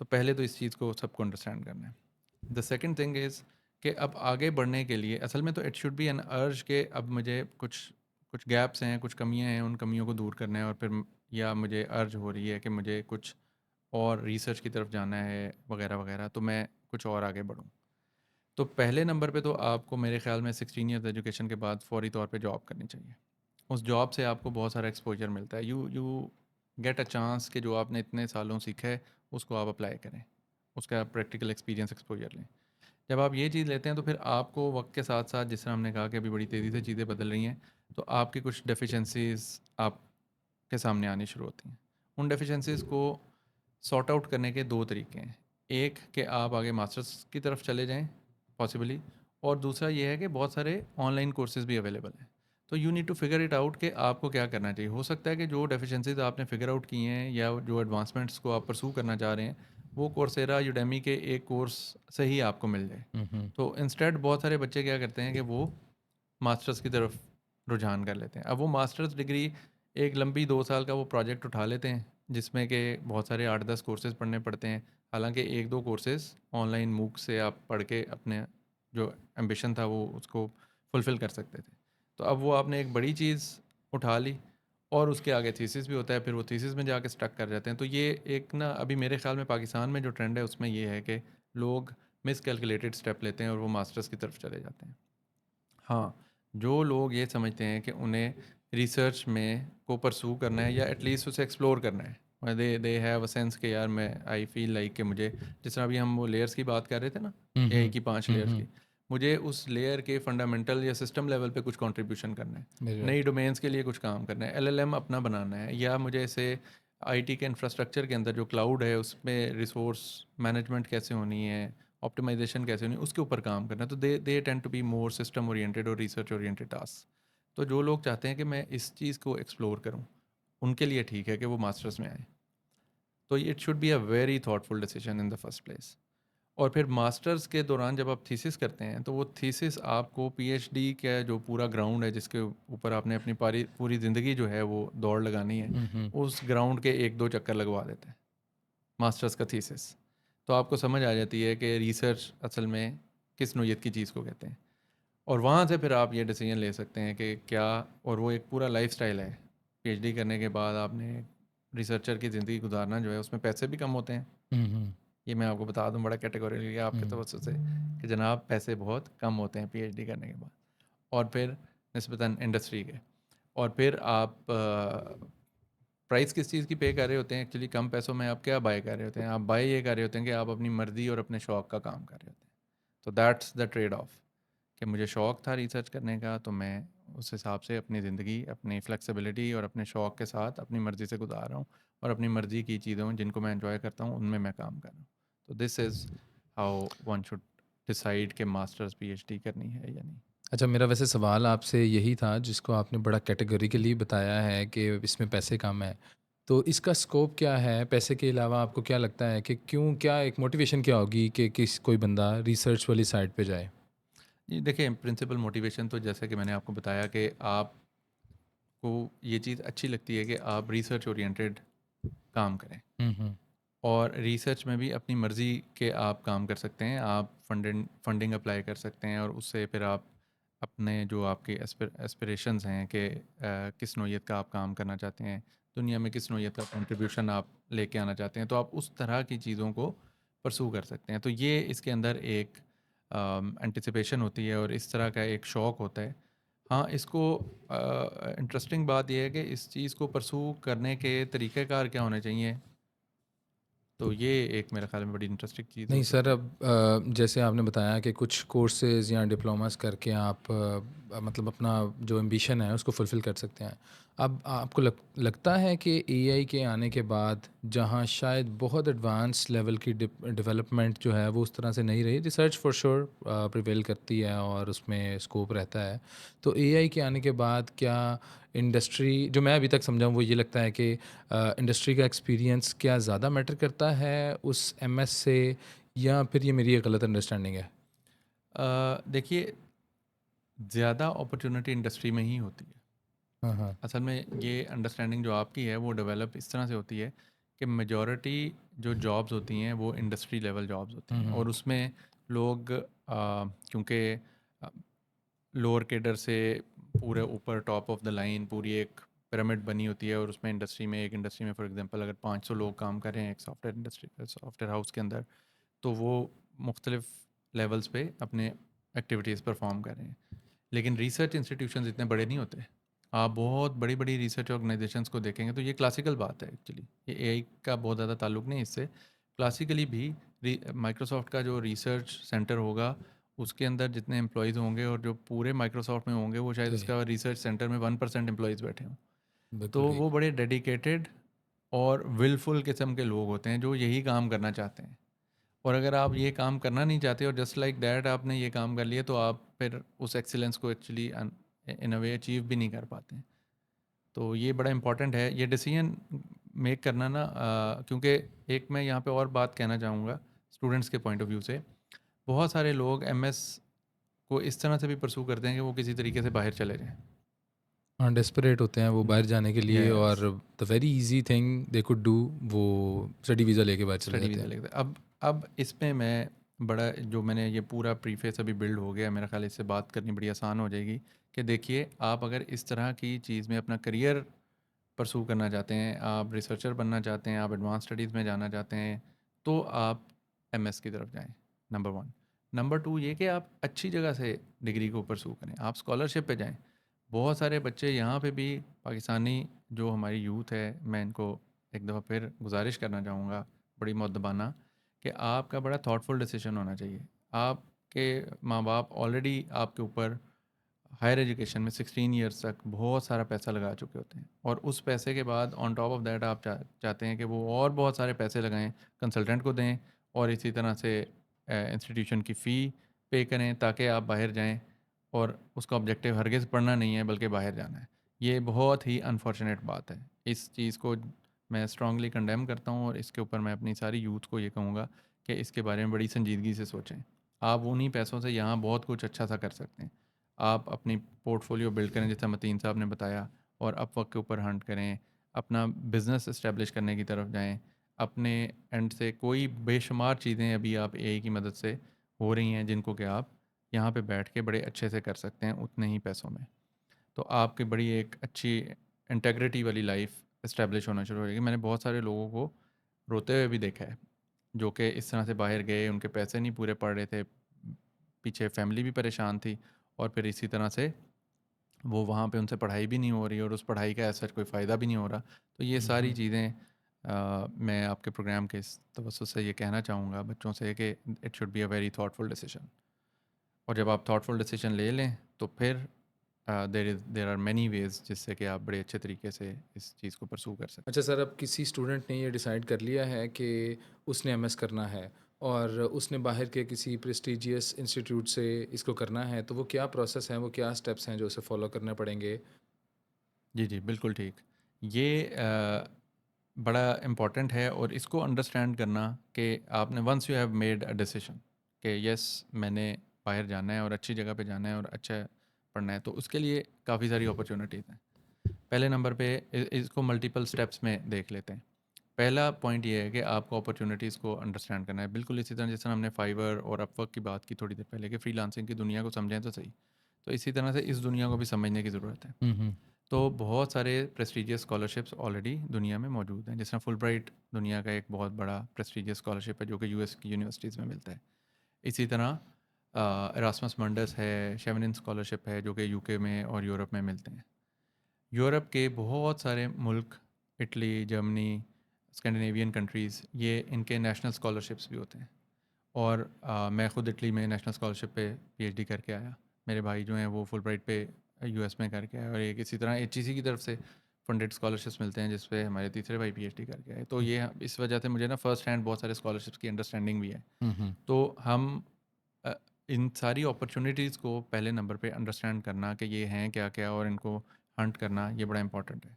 तो पहले तो इस चीज़ को सबको अंडरस्टैंड करना है। द सेकंड थिंग इज़ कि अब आगे बढ़ने के लिए असल में तो इट शुड बी एन अर्ज के अब मुझे कुछ कुछ गैप्स हैं, कुछ कमियां हैं, उन कमियों को दूर करना है, और फिर या मुझे अर्ज हो रही है कि मुझे कुछ और रिसर्च की तरफ जाना है वगैरह वगैरह, तो मैं कुछ और आगे बढ़ूँ। तो पहले नंबर पे तो आपको मेरे ख्याल में 16 ईयर्स एजुकेशन के बाद फौरी तौर पे जॉब करनी चाहिए। उस जॉब से आपको बहुत सारा एक्सपोजर मिलता है। यू गेट अ चांस कि जो आपने इतने सालों सीखा है उसको आप अप्लाई करें, उसका प्रैक्टिकल एक्सपीरियंस एक्सपोजर लें। जब आप ये चीज़ लेते हैं तो फिर आपको वक्त के साथ साथ, जिस तरह हमने कहा कि अभी बड़ी तेज़ी से चीज़ें बदल रही हैं, तो आपकी कुछ डेफिशिएंसीज आपके सामने आनी शुरू होती हैं। उन डेफिशिएंसीज को सॉर्ट आउट करने के दो तरीके हैं। एक कि आप आगे मास्टर्स की तरफ चले जाएं पॉसिबली, और दूसरा ये है कि बहुत सारे ऑनलाइन कोर्सेज भी अवेलेबल हैं। तो you need to figure it out कि आपको क्या करना चाहिए। हो सकता है कि जो डेफिशिएंसीज आपने फिगर आउट की हैं, या जो एडवांसमेंट्स को आप परसू करना चाह रहे हैं, वो कोर्सेरा, यूडेमी के एक कोर्स से ही आपको मिल जाए। हुँ, हुँ। तो इंस्टेड बहुत सारे बच्चे क्या करते हैं कि वो मास्टर्स की तरफ रुझान कर लेते हैं। अब वो मास्टर्स डिग्री एक लंबी 2 साल का वो प्रोजेक्ट उठा लेते हैं, जिसमें कि बहुत सारे 8-10 कोर्सेज़ पढ़ने पड़ते हैं। हालांकि 1-2 कोर्सेज़ ऑनलाइन मूक से आप पढ़ के अपने जो एम्बिशन था वो उसको फुलफ़िल कर सकते थे। तो अब वो आपने एक बड़ी चीज़ उठा ली, और उसके आगे थीसिस भी होता है, फिर वो थीसिस में जाके स्टक कर जाते हैं। तो ये एक ना, अभी मेरे ख़्याल में पाकिस्तान में जो ट्रेंड है उसमें ये है कि लोग मिसकैलकुलेटेड स्टेप लेते हैं और वो मास्टर्स की तरफ चले जाते हैं। हाँ, जो लोग ये समझते हैं कि उन्हें रिसर्च में को परस्यू करना है, या एटलीस्ट उसे एक्सप्लोर करना है, दे हैव अ सेंस कि यार मैं आई फील लाइक कि मुझे, जिस तरह अभी हम वो लेयर्स की बात कर रहे थे ना, हुँ, एआई हुँ। की 5 हुँ, लेयर्स हुँ। की, मुझे उस लेयर के फंडामेंटल या सिस्टम लेवल पे कुछ कंट्रीब्यूशन करना है, नई राइट। डोमेन्स के लिए कुछ काम करना है, एलएलएम अपना बनाना है, या मुझे ऐसे आईटी के इंफ्रास्ट्रक्चर के अंदर जो क्लाउड है उसमें रिसोर्स मैनेजमेंट कैसे होनी है, ऑप्टिमाइजेशन कैसे होनी है, उसके ऊपर काम करना है। तो they tend to be more system oriented और रिसर्च ओरिएंटेड टास्क। तो जो लोग चाहते हैं कि मैं इस चीज़ को एक्सप्लोर करूं, उनके लिए ठीक है कि वो मास्टर्स में आए। तो it should be a very thoughtful decision in the first place. और फिर मास्टर्स के दौरान जब आप थीसिस करते हैं, तो वो थीसिस आपको पीएचडी का जो पूरा ग्राउंड है, जिसके ऊपर आपने अपनी पूरी ज़िंदगी जो है वो दौड़ लगानी है, हुँ, हुँ। उस ग्राउंड के 1-2 चक्कर लगवा देते हैं मास्टर्स का थीसिस। तो आपको समझ आ जाती है कि रिसर्च असल में किस नौयत की चीज़ को कहते हैं। और वहाँ से फिर आप ये डिसीजन ले सकते हैं कि क्या, और वो एक पूरा लाइफस्टाइल है। पीएचडी करने के बाद आपने रिसर्चर की ज़िंदगी गुजारना जो है उसमें पैसे भी कम होते हैं। हम्म। ये मैं आपको बता दूं बड़ा कैटेगोरिकली आपके तवज्जो से कि जनाब पैसे बहुत कम होते हैं पीएचडी करने के बाद। और फिर निस्बतन इंडस्ट्री के, और फिर आप प्राइस किस चीज़ की पे कर रहे होते हैं एक्चुअली कम पैसों में, आप क्या बाय कर रहे होते हैं? आप बाय ये कर रहे होते हैं कि आप अपनी मर्ज़ी और अपने शौक़ का काम कर रहे होते हैं। तो दैट्स द ट्रेड ऑफ, कि मुझे शौक़ था रिसर्च करने का, तो मैं उस हिसाब से अपनी ज़िंदगी अपनी फ्लेक्सिबिलिटी और अपने शौक़ के साथ अपनी मर्ज़ी से गुजार रहा हूँ, और अपनी मर्ज़ी की चीज़ों जिनको मैं एंजॉय करता हूँ उनमें मैं काम कर रहा हूँ। तो this is how one should decide कि मास्टर्स पीएचडी करनी है या नहीं। अच्छा, मेरा वैसे सवाल आपसे यही था, जिसको आपने बड़ा कैटेगोरिकली बताया है कि इसमें पैसे कम हैं। तो इसका स्कोप क्या है? पैसे के अलावा आपको क्या लगता है कि क्यों, क्या एक मोटिवेशन क्या होगी कि कोई बंदा रिसर्च वाली साइड पे जाए? जी देखिए, प्रिंसिपल मोटिवेशन तो जैसे कि मैंने आपको बताया कि आपको ये चीज़ अच्छी लगती है कि आप रिसर्च ओरिएंटेड काम करें, हुँ। और रिसर्च में भी अपनी मर्ज़ी के आप काम कर सकते हैं। आप फंडिंग अप्लाई कर सकते हैं, और उससे फिर आप अपने जो आपके एस्पिरेशंस हैं कि किस नौइयत का आप काम करना चाहते हैं, दुनिया में किस नौइयत का कंट्रीब्यूशन आप लेके आना चाहते हैं, तो आप उस तरह की चीज़ों को परसू कर सकते हैं। तो ये इसके अंदर एक एंटिसिपेशन होती है और इस तरह का एक शौक़ होता है। हाँ, इसको इंटरेस्टिंग बात ये है कि इस चीज़ को परसू करने के तरीक़ेकार क्या होने चाहिए, तो ये एक मेरे ख़्याल में बड़ी इंटरेस्टिंग चीज़ हो नहीं सर, सकती है। अब जैसे आपने बताया कि कुछ कोर्सेज़ या डिप्लोमास करके आप मतलब अपना जो एम्बिशन है उसको फुलफ़िल कर सकते हैं। अब आपको लगता है कि एआई के आने के बाद, जहाँ शायद बहुत एडवांस लेवल की डेवलपमेंट जो है वो उस तरह से नहीं रही, रिसर्च फॉर श्योर प्रिवेल करती है और उसमें स्कोप रहता है। तो एआई के आने के बाद क्या इंडस्ट्री, जो मैं अभी तक समझा हूँ वो ये लगता है कि इंडस्ट्री का एक्सपीरियंस क्या ज़्यादा मैटर करता है उस एमएस से, या फिर ये मेरी एक गलत अंडरस्टैंडिंग है? देखिए, ज़्यादा अपॉर्चुनिटी इंडस्ट्री में ही होती है। हाँ, हाँ। असल में ये अंडरस्टैंडिंग जो आपकी है वो डेवलप इस तरह से होती है कि मेजॉरिटी जो जॉब्स होती हैं वो इंडस्ट्री लेवल जॉब्स होती हुँ, हैं, हुँ। और उसमें लोग क्योंकि लोअर केडर से पूरे ऊपर टॉप ऑफ द लाइन पूरी एक पिरामिड बनी होती है, और उसमें एक इंडस्ट्री में फॉर एग्जांपल अगर 500 लोग काम कर रहे हैं एक सॉफ्टवेयर हाउस के अंदर, तो वो मुख्तलिफ लेवल्स पे अपने एक्टिविटीज़ परफॉर्म कर रहे हैं। लेकिन रिसर्च इंस्टीट्यूशंस इतने बड़े नहीं होते। आप बहुत बड़ी बड़ी रिसर्च ऑर्गेनाइजेशंस को देखेंगे तो ये क्लासिकल बात है एक्चुअली, ये एआई का बहुत ज़्यादा ताल्लुक नहीं है इससे। क्लासिकली भी माइक्रोसॉफ्ट का जो रिसर्च सेंटर होगा उसके अंदर जितने एम्प्लॉयज़ होंगे, और जो पूरे माइक्रोसॉफ्ट में होंगे, वो शायद सही, उसका रिसर्च सेंटर में 1% एम्प्लॉयज़ बैठे हों। तो बिल्कुल ठीक। वो बड़े डेडिकेटेड और विलफुल किस्म के लोग होते हैं जो यही काम करना चाहते हैं। और अगर आप ये काम करना नहीं चाहते और जस्ट लाइक दैट आपने ये काम कर लिया, तो आप फिर उस एक्सीलेंस को actually in a way achieve भी नहीं कर पाते हैं। तो ये बड़ा इंपॉर्टेंट है ये डिसीजन मेक करना ना, क्योंकि एक मैं यहाँ पे और बात कहना चाहूँगा स्टूडेंट्स के पॉइंट ऑफ व्यू से। बहुत सारे लोग एमएस को इस तरह से भी परसू करते हैं कि वो किसी तरीके से बाहर चले जाएँ। हाँ, डेस्परेट होते हैं वो बाहर जाने के लिए, और yes, the very easy thing they could do, वो स्टडी वीज़ा लेके बाहर चले स्टडी जाते वीज़ा हैं। लेके अब इसमें मैं बड़ा जो मैंने ये पूरा प्रीफेस अभी बिल्ड हो गया, मेरा ख्याल है इससे बात करनी बड़ी आसान हो जाएगी कि देखिए, आप अगर इस तरह की चीज़ में अपना करियर परसू करना चाहते हैं, आप रिसर्चर बनना चाहते हैं, आप एडवांस स्टडीज़ में जाना चाहते हैं, तो आप एमएस की तरफ जाएँ, नंबर 1। नंबर 2 ये कि आप अच्छी जगह से डिग्री को परसू करें, आप स्कॉलरशिप पे जाएँ। बहुत सारे बच्चे यहाँ पे भी पाकिस्तानी जो हमारी यूथ है, मैं इनको एक दफ़ा फिर गुज़ारिश करना चाहूँगा बड़ी मुअद्दबाना कि आपका बड़ा थॉटफुल डिसीजन होना चाहिए। आपके माँ-बाप ऑलरेडी आपके ऊपर हायर एजुकेशन में 16 इयर्स तक बहुत सारा पैसा लगा चुके होते हैं, और उस पैसे के बाद ऑन टॉप ऑफ दैट आप चाहते हैं कि वो और बहुत सारे पैसे लगाएं, कंसल्टेंट को दें, और इसी तरह से इंस्टीट्यूशन की फ़ी पे करें ताकि आप बाहर जाएं, और उसका ऑब्जेक्टिव हरगिज़ पढ़ना नहीं है बल्कि बाहर जाना है। ये बहुत ही अनफॉर्चुनेट बात है। इस चीज़ को मैं स्ट्रांगली कंडेम करता हूँ, और इसके ऊपर मैं अपनी सारी यूथ को ये कहूँगा कि इसके बारे में बड़ी संजीदगी से सोचें। आप उन्हीं पैसों से यहाँ बहुत कुछ अच्छा सा कर सकते हैं। आप अपनी पोर्टफोलियो बिल्ड करें जैसा मतीन साहब ने बताया, और अपवर्क के ऊपर हंट करें, अपना बिज़नेस इस्टेब्लिश करने की तरफ जाएं। अपने एंड से कोई बेशुमार चीज़ें अभी आप एआई की मदद से हो रही हैं जिनको कि आप यहाँ पे बैठ के बड़े अच्छे से कर सकते हैं उतने ही पैसों में। तो आपकी बड़ी एक अच्छी इंटेग्रिटी वाली लाइफ इस्टेब्लिश होना शुरू हो जाएगी। मैंने बहुत सारे लोगों को रोते हुए भी देखा है, जो कि इस तरह से बाहर गए, उनके पैसे नहीं पूरे पड़ रहे थे, पीछे फैमिली भी परेशान थी, और फिर इसी तरह से वो वहाँ पे उनसे पढ़ाई भी नहीं हो रही और उस पढ़ाई का ऐसा कोई फ़ायदा भी नहीं हो रहा। तो ये सारी चीज़ें मैं आपके प्रोग्राम के इस तवज्जुह से ये कहना चाहूँगा बच्चों से कि it should be a very thoughtful decision. और जब आप थॉटफुल डिसीजन ले लें तो फिर देयर आर मैनी वेज़ जिससे कि आप बड़े अच्छे तरीके से इस चीज़ को परस्यू कर सकते अच्छा सर, अब किसी स्टूडेंट ने ये डिसाइड कर लिया है कि उसने एमएस करना है और उसने बाहर के किसी प्रेस्टिजियस इंस्टीट्यूट से इसको करना है, तो वो क्या प्रोसेस है, वो क्या स्टेप्स हैं जो उसे फॉलो करने पड़ेंगे? हैं। जी, जी, बिल्कुल ठीक। ये बड़ा इम्पोर्टेंट है, और इसको अंडरस्टैंड करना कि आपने once you have made a decision कि यस मैंने बाहर जाना है और अच्छी जगह पे जाना है और अच्छा पढ़ना है, तो उसके लिए काफ़ी सारी अपॉर्चुनिटीज़ हैं। पहले नंबर पे इसको मल्टीपल स्टेप्स में देख लेते हैं। पहला पॉइंट ये है कि आपको अपॉर्चुनिटीज़ को अंडरस्टैंड करना है। बिल्कुल इसी तरह जिस तरह हमने फाइवर और अपवर्क की बात की थोड़ी देर पहले कि फ्रीलांसिंग की दुनिया को समझें तो सही। तो इसी तरह से इस दुनिया को भी समझने की ज़रूरत है। हुँ। तो बहुत सारे प्रेस्टिजियस स्कॉलरशिप्स ऑलरेडी दुनिया में मौजूद हैं। जिस तरह फुलब्राइट दुनिया का एक बहुत बड़ा प्रेस्टिजियस स्कॉलरशिप है जो कि यूएस की यूनिवर्सिटीज़ में मिलता है। इसी तरह एरास्मस मंडस है, शेवनिन स्कॉलरशिप है जो कि यूके में और यूरोप में मिलते हैं। यूरोप के बहुत सारे मुल्क, इटली, जर्मनी, स्कैंडिनेवियन कंट्रीज़, ये इनके नेशनल स्कॉलरशिप्स भी होते हैं। और मैं ख़ुद इटली में नेशनल स्कॉलरशिप पे पीएचडी करके आया। मेरे भाई जो हैं वो फुलब्राइट पे यूएस में करके आए, और एक इसी तरह एचईसी की तरफ से फंडेड स्कॉलरशिप्स मिलते हैं जिस पे हमारे तीसरे भाई पीएचडी करके आए। तो ये इस वजह से मुझे ना फ़र्स्ट हैंड बहुत सारे स्कॉलरशिप्स की अंडरस्टैंडिंग भी है। हुँ, हुँ। तो हम अ, इन सारी अपॉर्चुनिटीज़ को पहले नंबर पे अंडरस्टैंड करना कि ये हैं क्या-क्या, और इनको हंट करना ये बड़ा इंपॉर्टेंट है।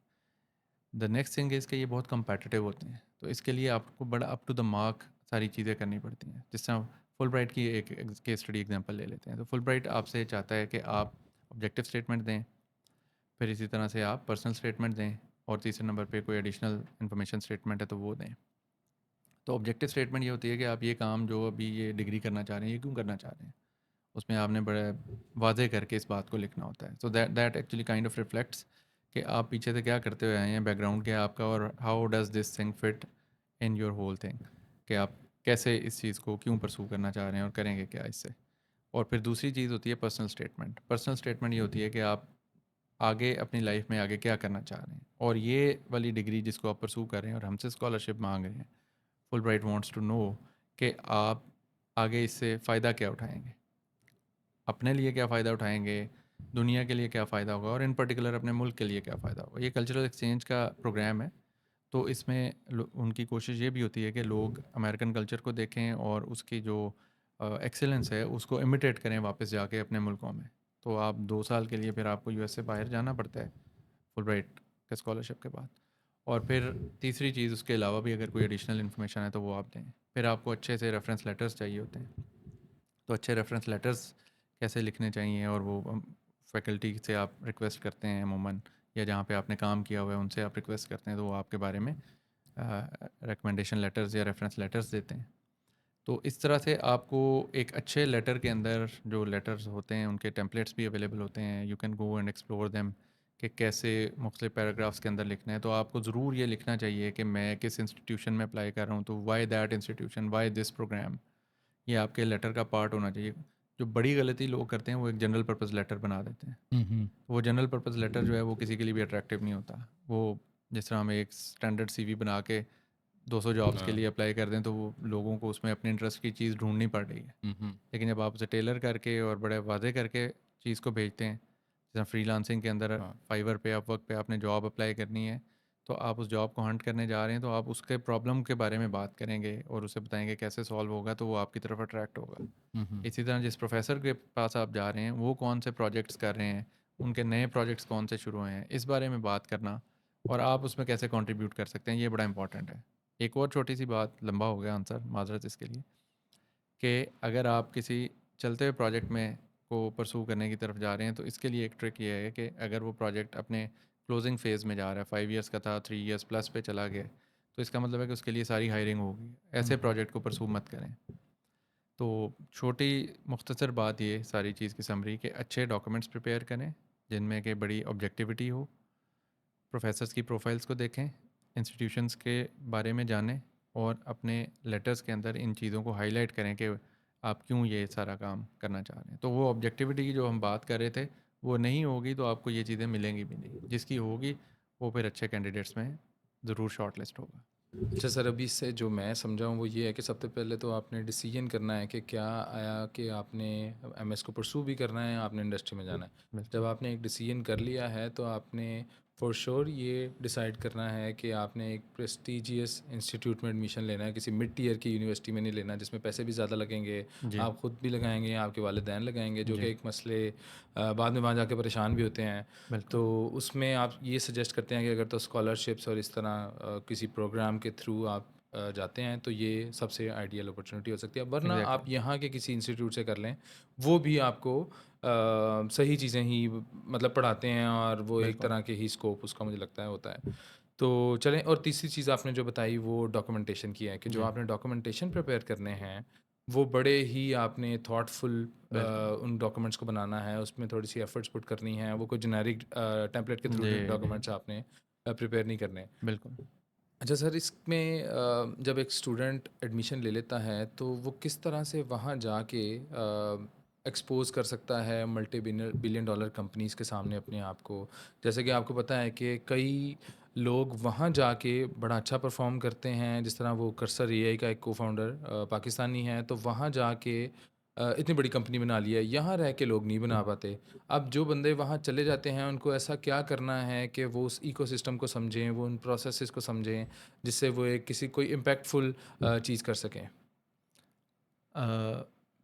द नेक्स्ट थिंग इज़ कि ये बहुत कम्पेटिटिव होते हैं, तो इसके लिए आपको बड़ा अप टू द मार्क सारी चीज़ें करनी पड़ती हैं। जिस तरह फुलब्राइट की एक केस स्टडी एग्जांपल ले लेते हैं, तो फुलब्राइट आपसे चाहता है कि आप ऑब्जेक्टिव स्टेटमेंट दें, फिर इसी तरह से आप पर्सनल स्टेटमेंट दें, और तीसरे नंबर पे कोई एडिशनल इन्फॉर्मेशन स्टेटमेंट है तो वो दें। तो ऑब्जेक्टिव स्टेटमेंट ये होती है कि आप ये काम जो अभी ये डिग्री करना चाह रहे हैं ये क्यों करना चाह रहे हैं, उसमें आपने बड़े वाज़े करके इस बात को लिखना होता है। So that that actually kind of reflects कि आप पीछे से क्या करते हुए आए हैं, बैकग्राउंड क्या है आपका, और how does this thing fit in your whole thing, कि आप कैसे इस चीज़ को क्यों परस्यू करना चाह रहे हैं और करेंगे क्या इससे। और फिर दूसरी चीज़ होती है पर्सनल स्टेटमेंट। पर्सनल स्टेटमेंट ये होती है कि आप आगे अपनी लाइफ में आगे क्या करना चाह रहे हैं, और ये वाली डिग्री जिसको आप परस्यू कर रहे हैं और हमसे स्कॉलरशिप मांग रहे हैं, फुलब्राइट वांट्स टू नो कि आप आगे इससे फ़ायदा क्या उठाएंगे, अपने लिए क्या फ़ायदा उठाएंगे, दुनिया के लिए क्या फ़ायदा होगा, और इन पर्टिकुलर अपने मुल्क के लिए क्या फ़ायदा होगा। ये कल्चरल एक्सचेंज का प्रोग्राम है, तो इसमें उनकी कोशिश ये भी होती है कि लोग अमेरिकन कल्चर को देखें और उसकी जो एक्सेलेंस है उसको इमिटेट करें वापस जाके अपने मुल्कों में। तो आप 2 साल के लिए फिर आपको यूएस से बाहर जाना पड़ता है फुलब्राइट के स्कॉलरशिप के बाद। और फिर तीसरी चीज़ उसके अलावा भी अगर कोई एडिशनल इन्फॉर्मेशन है तो वो आप दें। फिर आपको अच्छे से रेफरेंस लेटर्स चाहिए होते हैं। तो अच्छे रेफरेंस लेटर्स कैसे लिखने चाहिए, और वो फैकल्टी से आप रिक्वेस्ट करते हैं अमूमन, या जहाँ पे आपने काम किया हुआ है उनसे आप रिक्वेस्ट करते हैं, तो वो आपके बारे में रिकमेंडेशन लेटर्स या रेफरेंस लेटर्स देते हैं। तो इस तरह से आपको एक अच्छे लेटर के अंदर जो लेटर्स होते हैं उनके टेम्पलेट्स भी अवेलेबल होते हैं, you can go and explore them, कि कैसे मुख्तलिफ पैराग्राफ्स के अंदर लिखना है। तो आपको ज़रूर ये लिखना चाहिए कि मैं किस इंस्टीट्यूशन में अप्लाई कर रहा हूँ, तो why that institution, why this program, ये आपके लेटर का पार्ट होना चाहिए। जो बड़ी गलती लोग करते हैं वो एक जनरल पर्पज़ लेटर बना देते हैं। हुँ, हुँ। वो जनरल पर्पज़ लेटर जो है वो किसी के लिए भी अट्रैक्टिव नहीं होता। वो जिस तरह हम एक स्टैंडर्ड सीवी बना के 200 जॉब्स के हाँ। लिए अप्लाई कर दें तो वो लोगों को उसमें अपने इंटरेस्ट की चीज़ ढूंढनी पड़ रही है। हुँ, हुँ। लेकिन जब आप उसे टेलर करके और बड़े वादे करके चीज़ को भेजते हैं, जैसे फ्रीलांसिंग के अंदर हाँ। फाइवर पे अपवर्क पे आपने जॉब अप्लाई करनी है, तो आप उस जॉब को हंट करने जा रहे हैं, तो आप उसके प्रॉब्लम के बारे में बात करेंगे और उसे बताएंगे कैसे सॉल्व होगा, तो वो आपकी तरफ अट्रैक्ट होगा। हुँ, हुँ। इसी तरह जिस प्रोफेसर के पास आप जा रहे हैं वो कौन से प्रोजेक्ट्स कर रहे हैं, उनके नए प्रोजेक्ट्स कौन से शुरू हुए हैं, इस बारे में बात करना, और आप उसमें कैसे कंट्रीब्यूट कर सकते हैं, ये बड़ा इंपॉर्टेंट है। एक और छोटी सी बात, लंबा हो गया आंसर, माजरत इसके लिए, कि अगर आप किसी चलते हुए प्रोजेक्ट में को परसू करने की तरफ जा रहे हैं, तो इसके लिए एक ट्रिक ये है कि अगर वो प्रोजेक्ट अपने क्लोजिंग फेज़ में जा रहा है, 5 ईयर्स का था 3 ईयर्स प्लस पे चला गया, तो इसका मतलब है कि उसके लिए सारी हायरिंग होगी। हुँ, ऐसे हुँ। प्रोजेक्ट को परसू मत करें। तो छोटी मुख्तसर बात ये सारी चीज़ की समरी कि अच्छे डॉक्यूमेंट्स प्रिपेयर करें जिनमें कि बड़ी ऑब्जेक्टिविटी हो, प्रोफेसर्स की प्रोफाइल्स को देखें, इंस्टीट्यूशंस के बारे में जानें और अपने लेटर्स के अंदर इन चीज़ों को हाईलाइट करें कि आप क्यों ये सारा काम करना चाह रहे हैं। तो वो ऑब्जेक्टिविटी की जो हम बात कर रहे थे वो नहीं होगी तो आपको ये चीज़ें मिलेंगी भी नहीं, जिसकी होगी वो फिर अच्छे कैंडिडेट्स में ज़रूर शॉर्ट लिस्ट होगा। अच्छा सर, अभी से जो मैं समझा हूँ वो ये है कि सबसे पहले तो आपने डिसीजन करना है कि क्या आया कि आपने एमएस को परसू भी करना है, आपने इंडस्ट्री में जाना है। बिल्कुल। जब आपने एक डिसीजन कर लिया है तो आपने फॉर श्योर ये डिसाइड करना है कि आपने एक प्रेस्टिजियस इंस्टीट्यूट में एडमिशन लेना है, किसी मिड टीयर की यूनिवर्सिटी में नहीं लेना जिसमें पैसे भी ज़्यादा लगेंगे, जी। आप खुद भी लगाएंगे, आपके वालिदैन लगाएंगे, जो कि जी। एक मसले बाद में वहाँ जाके परेशान भी होते हैं। बिल्कुल। तो उसमें आप ये सजेस्ट करते हैं कि अगर तो स्कॉलरशिप्स और इस तरह किसी प्रोग्राम के थ्रू आप जाते हैं तो ये सबसे आइडियल अपॉर्चुनिटी हो सकती है, वरना एग्जैक्टली। आप यहाँ के किसी इंस्टीट्यूट से कर लें, वो भी आपको सही चीज़ें ही मतलब पढ़ाते हैं और वो एक बिल्कुल। तरह के ही स्कोप उसका मुझे लगता है होता है। तो चलें, और तीसरी चीज़ आपने जो बताई वो डॉक्यूमेंटेशन की है कि जो जी। आपने डॉक्यूमेंटेशन प्रिपेयर करने हैं वो बड़े ही आपने थॉटफुल बिल्कुल। उन डॉक्यूमेंट्स को बनाना है, उसमें थोड़ी सी एफर्ट्स पुट करनी है, वो कोई जेनेरिक टेम्पलेट के थ्रू जी। जी। डॉक्यूमेंट्स आपने प्रिपेयर नहीं करने। बिल्कुल। अच्छा सर, इसमें जब एक स्टूडेंट एडमिशन ले लेता है तो वो किस तरह से वहाँ जाके एक्सपोज कर सकता है मल्टी बिलियन डॉलर कंपनीज़ के सामने अपने आप को? जैसे कि आपको पता है कि कई लोग वहाँ जाके बड़ा अच्छा परफॉर्म करते हैं, जिस तरह वो कर्सर एआई का एक को फाउंडर पाकिस्तानी है, तो वहाँ जाके इतनी बड़ी कंपनी बना लिया है, यहाँ रह के लोग नहीं बना पाते। अब जो बंदे वहाँ चले जाते हैं उनको ऐसा क्या करना है कि वो उस इकोसिस्टम को समझें, वो उन प्रोसेसेस को समझें, जिससे वो एक किसी कोई इम्पैक्टफुल चीज़ कर सकें?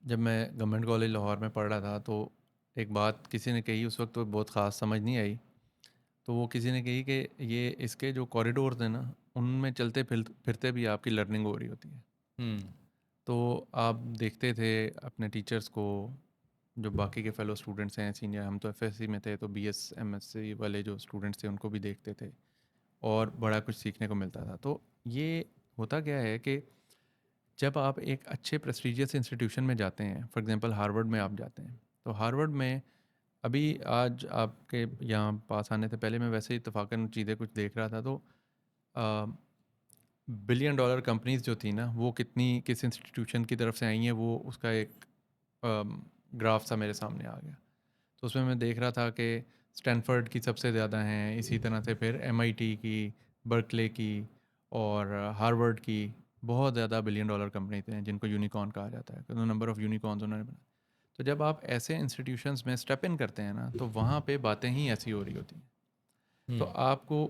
जब मैं गवर्नमेंट कॉलेज लाहौर में पढ़ रहा था तो एक बात किसी ने कही, उस वक्त तो बहुत ख़ास समझ नहीं आई। तो वो किसी ने कही कि ये इसके जो कॉरिडोर्स हैं ना, उनमें चलते फिरते भी आपकी लर्निंग हो रही होती है। हुँ, तो आप देखते थे अपने टीचर्स को, जो बाकी के फेलो स्टूडेंट्स हैं सीनियर, हम तो एफएससी में थे तो बीएस एमएससी वाले जो स्टूडेंट्स थे उनको भी देखते थे और बड़ा कुछ सीखने को मिलता था। तो ये होता क्या है कि जब आप एक अच्छे प्रेस्टिजियस इंस्टीट्यूशन में जाते हैं, फॉर एग्जांपल हार्वर्ड में आप जाते हैं, तो हार्वर्ड में अभी आज आपके यहाँ पास आने से पहले मैं वैसे ही इत्तेफाकन चीज़ें कुछ देख रहा था, तो बिलियन डॉलर कंपनीज जो थी ना वो कितनी किस इंस्टीट्यूशन की तरफ से आई हैं, वो उसका एक ग्राफ सा मेरे सामने आ गया। तो उसमें मैं देख रहा था कि स्टैनफोर्ड की सबसे ज़्यादा हैं, इसी तरह से फिर एमआईटी की, बर्कले की और हार्वर्ड की, बहुत ज़्यादा बिलियन डॉलर कंपनी हैं जिनको यूनिकॉर्न कहा जाता है, तो नंबर ऑफ़ यूनिकॉर्न्स उन्होंने बनाए। तो जब आप ऐसे इंस्टीट्यूशंस में स्टेप इन करते हैं ना, तो वहाँ पे बातें ही ऐसी हो रही होती हैं। हुँ, तो आपको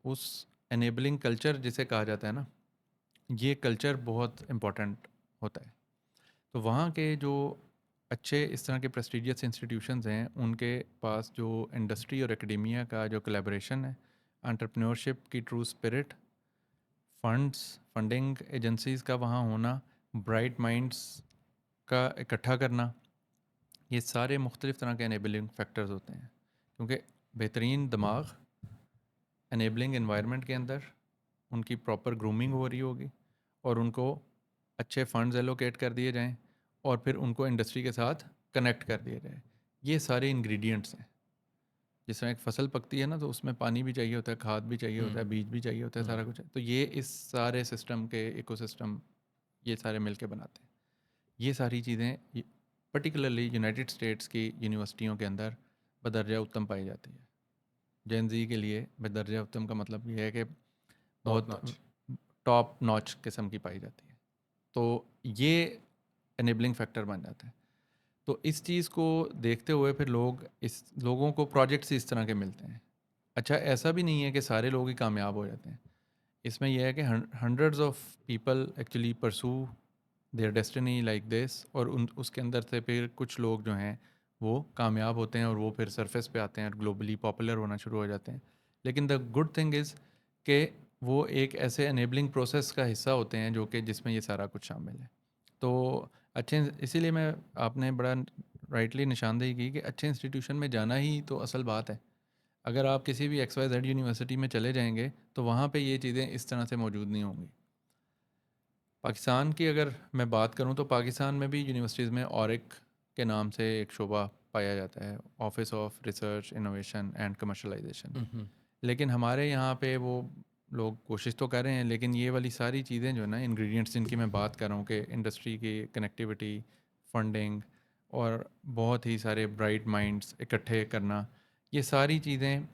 उस एनेबलिंग कल्चर जिसे कहा जाता है ना, ये कल्चर बहुत इम्पोर्टेंट होता है। तो वहाँ के जो अच्छे इस तरह के प्रेस्टिजियस इंस्टीट्यूशंस हैं, उनके पास जो इंडस्ट्री और एकेडेमिया का जो कोलैबोरेशन है, एंटरप्रेन्योरशिप की ट्रू स्पिरिट, फंडिंग एजेंसीज़ का वहाँ होना, ब्राइट माइंड्स का इकट्ठा करना, ये सारे मुख्तलिफ़ तरह के एनेबलिंग फैक्टर्स होते हैं। क्योंकि बेहतरीन दिमाग एनेबलिंग एनवायरनमेंट के अंदर उनकी प्रॉपर ग्रूमिंग हो रही होगी और उनको अच्छे फंड्स एलोकेट कर दिए जाएं और फिर उनको इंडस्ट्री के साथ कनेक्ट कर दिया जाए। ये सारे इंग्रेडिएंट्स हैं। जिस तरह एक फसल पकती है ना, तो उसमें पानी भी चाहिए होता है, खाद भी चाहिए होता है, हुँ, बीज भी चाहिए होता है, हुँ, सारा कुछ है। तो ये इस सारे सिस्टम के इकोसिस्टम ये सारे मिलके बनाते हैं। ये सारी चीज़ें पर्टिकुलरली यूनाइटेड स्टेट्स की यूनिवर्सिटियों के अंदर बदर्जा उत्तम पाई जाती है। जेन जी के लिए बदर्जा उत्तम का मतलब ये है कि टॉप बहुत नॉच। टॉप नॉच किस्म की पाई जाती है। तो ये एनेबलिंग फैक्टर बन जाता है। तो इस चीज़ को देखते हुए फिर लोगों को प्रोजेक्ट्स इस तरह के मिलते हैं। अच्छा, ऐसा भी नहीं है कि सारे लोग ही कामयाब हो जाते हैं। इसमें यह है कि hundreds of people actually pursue their destiny like this, और उन उसके अंदर से फिर कुछ लोग जो हैं वो कामयाब होते हैं और वो फिर सरफेस पे आते हैं और ग्लोबली पॉपुलर होना शुरू हो जाते हैं। लेकिन द गुड थिंग इज़ कि वो एक ऐसे एनेबलिंग प्रोसेस का हिस्सा होते हैं जो कि जिसमें ये सारा कुछ शामिल है। तो अच्छे, इसीलिए मैं आपने बड़ा राइटली निशानदेही की कि अच्छे इंस्टीट्यूशन में जाना ही तो असल बात है। अगर आप किसी भी XYZ यूनिवर्सिटी में चले जाएंगे तो वहाँ पे ये चीज़ें इस तरह से मौजूद नहीं होंगी। पाकिस्तान की अगर मैं बात करूं तो पाकिस्तान में भी यूनिवर्सिटीज़ में ऑरिक के नाम से एक शोबा पाया जाता है, office of research innovation and commercialisation. हम्म। लेकिन हमारे यहाँ पे वो लोग कोशिश तो कर रहे हैं, लेकिन ये वाली सारी चीज़ें जो है ना, इंग्रेडिएंट्स जिनकी मैं बात कर रहा हूँ कि इंडस्ट्री की कनेक्टिविटी, फंडिंग और बहुत ही सारे ब्राइट माइंड्स इकट्ठे करना, ये सारी चीज़ें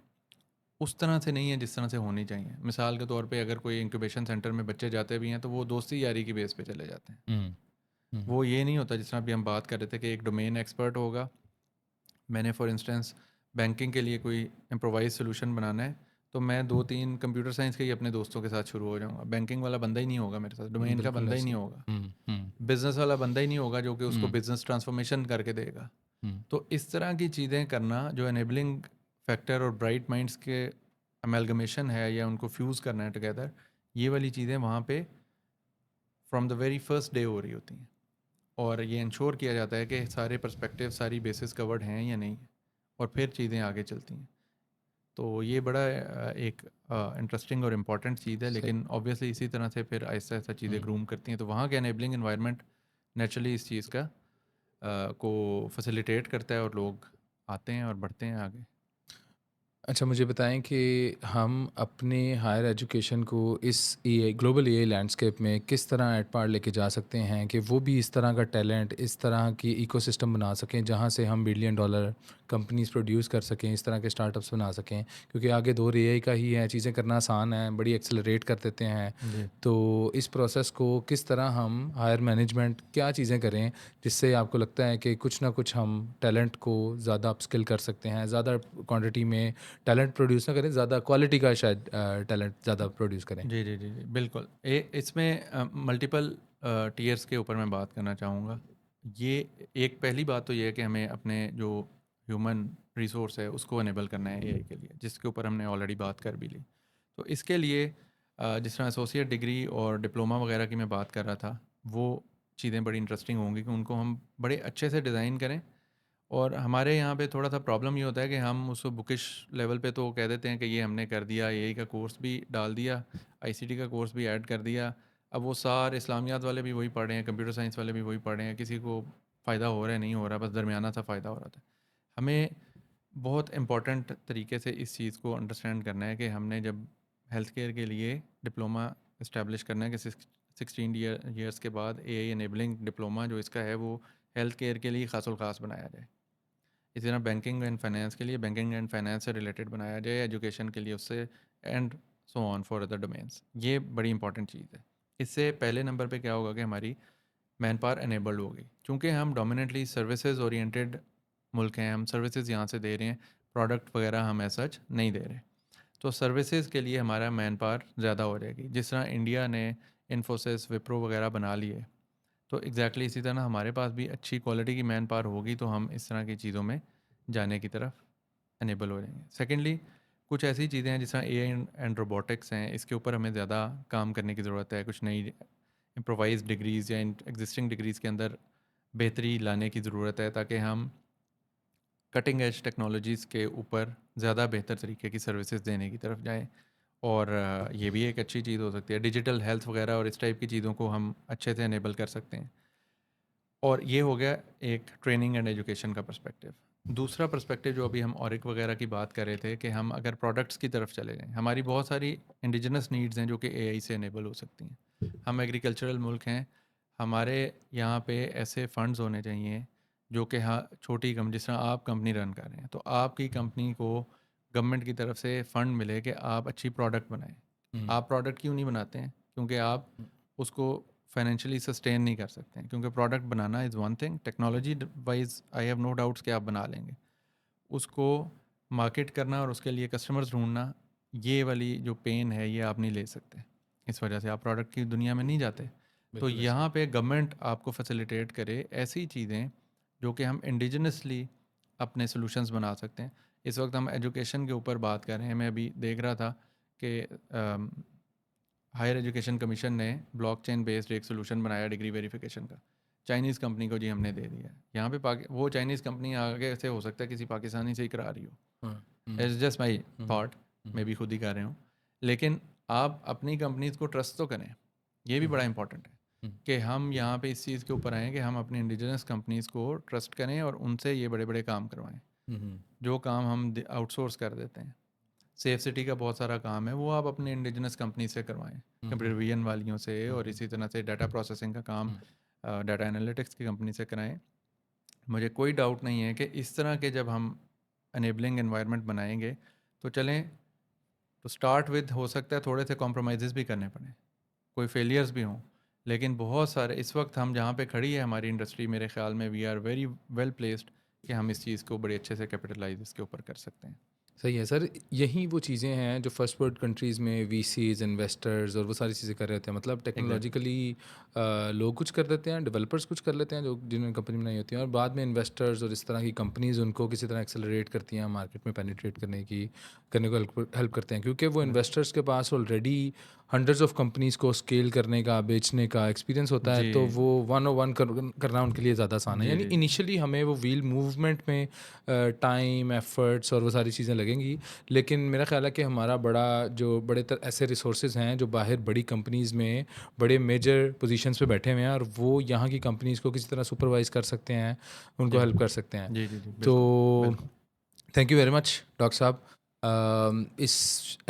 उस तरह से नहीं है जिस तरह से होनी चाहिए। मिसाल के तौर पे अगर कोई इंक्यूबेशन सेंटर में बच्चे जाते भी हैं तो वो दोस्ती यारी की बेस पे चले जाते हैं। हम्म। हम्म। वो ये नहीं होता जिस तरह अभी हम बात कर रहे थे कि एक डोमेन एक्सपर्ट होगा। मैंने फॉर इंस्टेंस बैंकिंग के लिए कोई इम्प्रोवाइज सोल्यूशन बनाना है, तो मैं 2-3 कंप्यूटर साइंस के ही अपने दोस्तों के साथ शुरू हो जाऊँगा। बैंकिंग वाला बंदा ही नहीं होगा मेरे साथ, डोमेन का बिल्कुल बंदा ही ऐसे नहीं ही। होगा, हम्म। बिज़नेस वाला बंदा ही नहीं होगा जो कि उसको हम्म। बिज़नेस ट्रांसफॉर्मेशन करके देगा। हम्म। तो इस तरह की चीज़ें करना जो एनेबलिंग फैक्टर और ब्राइट माइंड्स के अमेलगमेशन है या उनको फ्यूज़ करना है टुगेदर, ये वाली चीज़ें वहाँ पे from the very first day हो रही होती हैं। और ये इंश्योर किया जाता है कि सारे पर्सपेक्टिव, सारी बेसिस कवर्ड हैं या नहीं, और फिर चीज़ें आगे चलती हैं। तो ये बड़ा एक इंटरेस्टिंग और इम्पॉर्टेंट चीज़ है, सही। लेकिन ऑब्वियसली इसी तरह से फिर आहिस्ता आहिस्ता चीज़ें हम्म। ग्रूम करती हैं। तो वहाँ के एनेबलिंग इन्वायरमेंट नेचुरली इस चीज़ का को फैसिलिटेट करता है और लोग आते हैं और बढ़ते हैं आगे। अच्छा, मुझे बताएं कि हम अपने हायर एजुकेशन को इस एआई ग्लोबल एआई लैंडस्केप में किस तरह एट पार लेके जा सकते हैं कि वो भी इस तरह का टैलेंट, इस तरह की इकोसिस्टम बना सकें जहां से हम बिलियन डॉलर कंपनीज प्रोड्यूस कर सकें, इस तरह के स्टार्टअप्स बना सकें। क्योंकि आगे दौर एआई का ही है, चीज़ें करना आसान है, बड़ी एक्सेलरेट कर देते हैं। जी। तो इस प्रोसेस को किस तरह हम हायर मैनेजमेंट क्या चीज़ें करें जिससे आपको लगता है कि कुछ ना कुछ हम टैलेंट को ज़्यादा अपस्किल कर सकते हैं, ज़्यादा क्वांटिटी में टैलेंट प्रोड्यूस ना करें, ज़्यादा क्वालिटी का शायद टैलेंट ज़्यादा प्रोड्यूस करें। जी, जी, जी, जी, बिल्कुल। इसमें मल्टीपल टियर्स के ऊपर मैं बात करना चाहूँगा। ये एक पहली बात तो ये है कि हमें अपने जो ह्यूमन रिसोर्स है उसको इनेबल करना है एआई के लिए, जिसके ऊपर हमने ऑलरेडी बात कर भी ली। तो इसके लिए जिस तरह एसोसिएट डिग्री और डिप्लोमा वगैरह की मैं बात कर रहा था, वो चीज़ें बड़ी इंटरेस्टिंग होंगी कि उनको हम बड़े अच्छे से डिज़ाइन करें। और हमारे यहाँ पे थोड़ा सा प्रॉब्लम ये होता है कि हम उसको बुकिश लेवल पे तो कह देते हैं कि ये हमने कर दिया, एआई का कोर्स भी डाल दिया, आईसीटी का कोर्स भी ऐड कर दिया। अब वो सारे इस्लामियात वाले भी वही पढ़ रहे हैं, कंप्यूटर साइंस वाले भी वही पढ़ रहे हैं, किसी को फ़ायदा हो रहा है नहीं हो रहा, बस दरमियाना सा फ़ायदा हो रहा था। हमें बहुत इम्पोर्टेंट तरीके से इस चीज़ को अंडरस्टैंड करना है कि हमने जब हेल्थ केयर के लिए डिप्लोमा इस्टेब्लिश करना है कि 16 ईयर्स के बाद एआई एनेबलिंग डिप्लोमा जो इसका है वो हेल्थ केयर के लिए ख़ासुल ख़ास बनाया जाए। इसी तरह बैंकिंग एंड फाइनेंस के लिए बैंकिंग एंड फाइनेंस से रिलेटेड बनाया जाए, एजुकेशन के लिए उससे, and so on for other domains. ये बड़ी इंपॉर्टेंट चीज़ है। इससे पहले नंबर पे क्या होगा कि हमारी मैन पावर एनेबल्ड होगी, क्योंकि हम डोमिनेटली सर्विसेज ओरिएंटेड मुल्क हैं, हम सर्विसेज यहाँ से दे रहे हैं, प्रोडक्ट वगैरह हम ऐसा सच नहीं दे रहे। तो सर्विसेज के लिए हमारा मैन पावर ज़्यादा हो जाएगी। जिस तरह इंडिया ने इन्फोसिस, विप्रो वगैरह बना लिए, तो एग्जैक्टली इसी तरह हमारे पास भी अच्छी क्वालिटी की मैन पावर होगी तो हम इस तरह की चीज़ों में जाने की तरफ अनेबल हो जाएंगे। सेकेंडली, कुछ ऐसी चीज़ें हैं जिस तरह एआई एंड रोबोटिक्स हैं, इसके ऊपर हमें ज़्यादा काम करने की ज़रूरत है। कुछ नई इम्प्रोवाइज डिग्रीज़ या एग्जिस्टिंग डिग्रीज़ के अंदर बेहतरी लाने की ज़रूरत है, ताकि हम कटिंग एज टेक्नोलॉजीज़ के ऊपर ज़्यादा बेहतर तरीके की सर्विसेज देने की तरफ जाएँ। और ये भी एक अच्छी चीज़ हो सकती है। डिजिटल हेल्थ वगैरह और इस टाइप की चीज़ों को हम अच्छे से इनेबल कर सकते हैं। और ये हो गया एक ट्रेनिंग एंड एजुकेशन का पर्सपेक्टिव। दूसरा पर्सपेक्टिव जो अभी हम ऑरिक वगैरह की बात कर रहे थे कि हम अगर प्रोडक्ट्स की तरफ चले जाएँ, हमारी बहुत सारी इंडिजिनस नीड्स हैं जो कि एआई से इनेबल हो सकती हैं। हम एग्रीकल्चरल मुल्क हैं, हमारे यहाँ पे ऐसे फंड्स होने चाहिए जो कि हाँ, छोटी कम जिस तरह आप कंपनी रन कर रहे हैं, तो आपकी कंपनी को गवर्नमेंट की तरफ से फ़ंड मिले कि आप अच्छी प्रोडक्ट बनाएँ। हम्म। आप प्रोडक्ट क्यों नहीं बनाते हैं? क्योंकि आप उसको फाइनेंशियली सस्टेन नहीं कर सकते हैं, क्योंकि प्रोडक्ट बनाना is one thing, technology wise I have no doubts कि आप बना लेंगे। उसको मार्केट करना और उसके लिए कस्टमर्स ढूंढना, ये वाली जो पेन है ये आप नहीं ले सकते। इस वजह से आप प्रोडक्ट की दुनिया में नहीं जाते। तो बिल्कुल ऐसे ही। यहाँ पे गवर्नमेंट आपको फैसिलिटेट करे ऐसी चीज़ें जो कि हम इंडिजिनसली अपने सॉल्यूशंस बना सकते हैं। इस वक्त हम एजुकेशन के ऊपर बात कर रहे हैं। मैं अभी देख रहा था कि हायर एजुकेशन कमीशन ने ब्लॉकचेन बेस्ड एक सोल्यूशन बनाया डिग्री वेरिफिकेशन का, चाइनीज़ कंपनी को जी हमने दे दिया है। यहाँ पे वो चाइनीज़ कंपनी आगे से हो सकता है किसी पाकिस्तानी से ही करा रही हो। हाँ। हम्म। It's just my hmm. Thought, hmm. मैं भी खुद ही कर रहा हूँ। लेकिन आप अपनी कंपनीज को ट्रस्ट तो करें, ये भी बड़ा हम्म। इंपॉर्टेंट है। कि हम यहाँ पे इस चीज़ के ऊपर आए कि हम अपनी इंडिजिनस कंपनीज़ को ट्रस्ट करें और उनसे ये बड़े बड़े काम करवाएं, जो काम हम आउटसोर्स कर देते हैं। सेफ सिटी का बहुत सारा काम है, वो आप अपने इंडिजिनस कंपनी से करवाएं, कंप्यूटर विजन वालियों से, और इसी तरह से डाटा प्रोसेसिंग का काम डाटा एनालिटिक्स की कंपनी से कराएं। मुझे कोई डाउट नहीं है कि इस तरह के जब हम अनेबलिंग एनवायरनमेंट बनाएंगे तो चलें, तो स्टार्ट विद हो सकता है थोड़े से कॉम्प्रोमाइज़ भी करने पड़े, कोई फेलियर्स भी हों, लेकिन बहुत सारे इस वक्त हम जहाँ पे खड़ी है हमारी इंडस्ट्री, मेरे ख्याल में we are very well placed कि हम इस चीज़ को बड़े अच्छे से कैपिटलाइज इसके ऊपर कर सकते हैं। सही है सर, यही वो चीज़ें हैं जो फर्स्ट वर्ल्ड कंट्रीज़ में वीसीज, इन्वेस्टर्स और वो सारी चीज़ें कर रहे होते हैं। मतलब टेक्नोलॉजिकली लोग कुछ कर देते हैं, डेवलपर्स कुछ कर लेते हैं जो जिन्होंने कंपनी बनाई होती है, और बाद में इन्वेस्टर्स और इस तरह की कंपनीज़ उनको किसी तरह एक्सेलरेट करती हैं, मार्केट में पेनिट्रेट करने को हेल्प करते हैं, क्योंकि वो इन्वेस्टर्स के पास ऑलरेडी हंड्रेड्स ऑफ कंपनीज़ को स्केल करने का, बेचने का एक्सपीरियंस होता है, जी तो वो 101 करना उनके लिए ज़्यादा आसान है। जी यानी जी जी इनिशियली हमें वो व्हील मूवमेंट में टाइम, एफर्ट्स और वो सारी चीज़ें लगेंगी, लेकिन मेरा ख्याल है कि हमारा बड़े ऐसे रिसोर्सेज हैं जो बाहर बड़ी कंपनीज़ में बड़े मेजर पोजीशंस पे बैठे हुए हैं, और वो यहाँ की कंपनीज़ को किसी तरह सुपरवाइज़ कर सकते हैं, उनको जी हेल्प कर सकते हैं। जी जी जी तो बिल्कुल बिल्कुल। Thank you very much doctor साहब। इस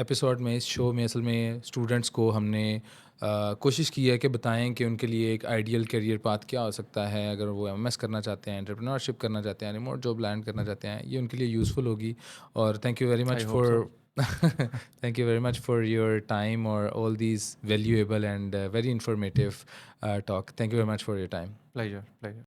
एपिसोड में, इस शो में असल में स्टूडेंट्स को हमने कोशिश की है कि बताएं कि उनके लिए एक आइडियल करियर पाथ क्या हो सकता है, अगर वो एमएस करना चाहते हैं, एंटरप्रेन्योरशिप करना चाहते हैं, रिमोट जॉब लैंड करना चाहते हैं, ये उनके लिए यूज़फुल होगी। और thank you very I much hope so. For thank you very much for your time or all these valuable and very informative talk. Thank you very much for your time. Pleasure pleasure.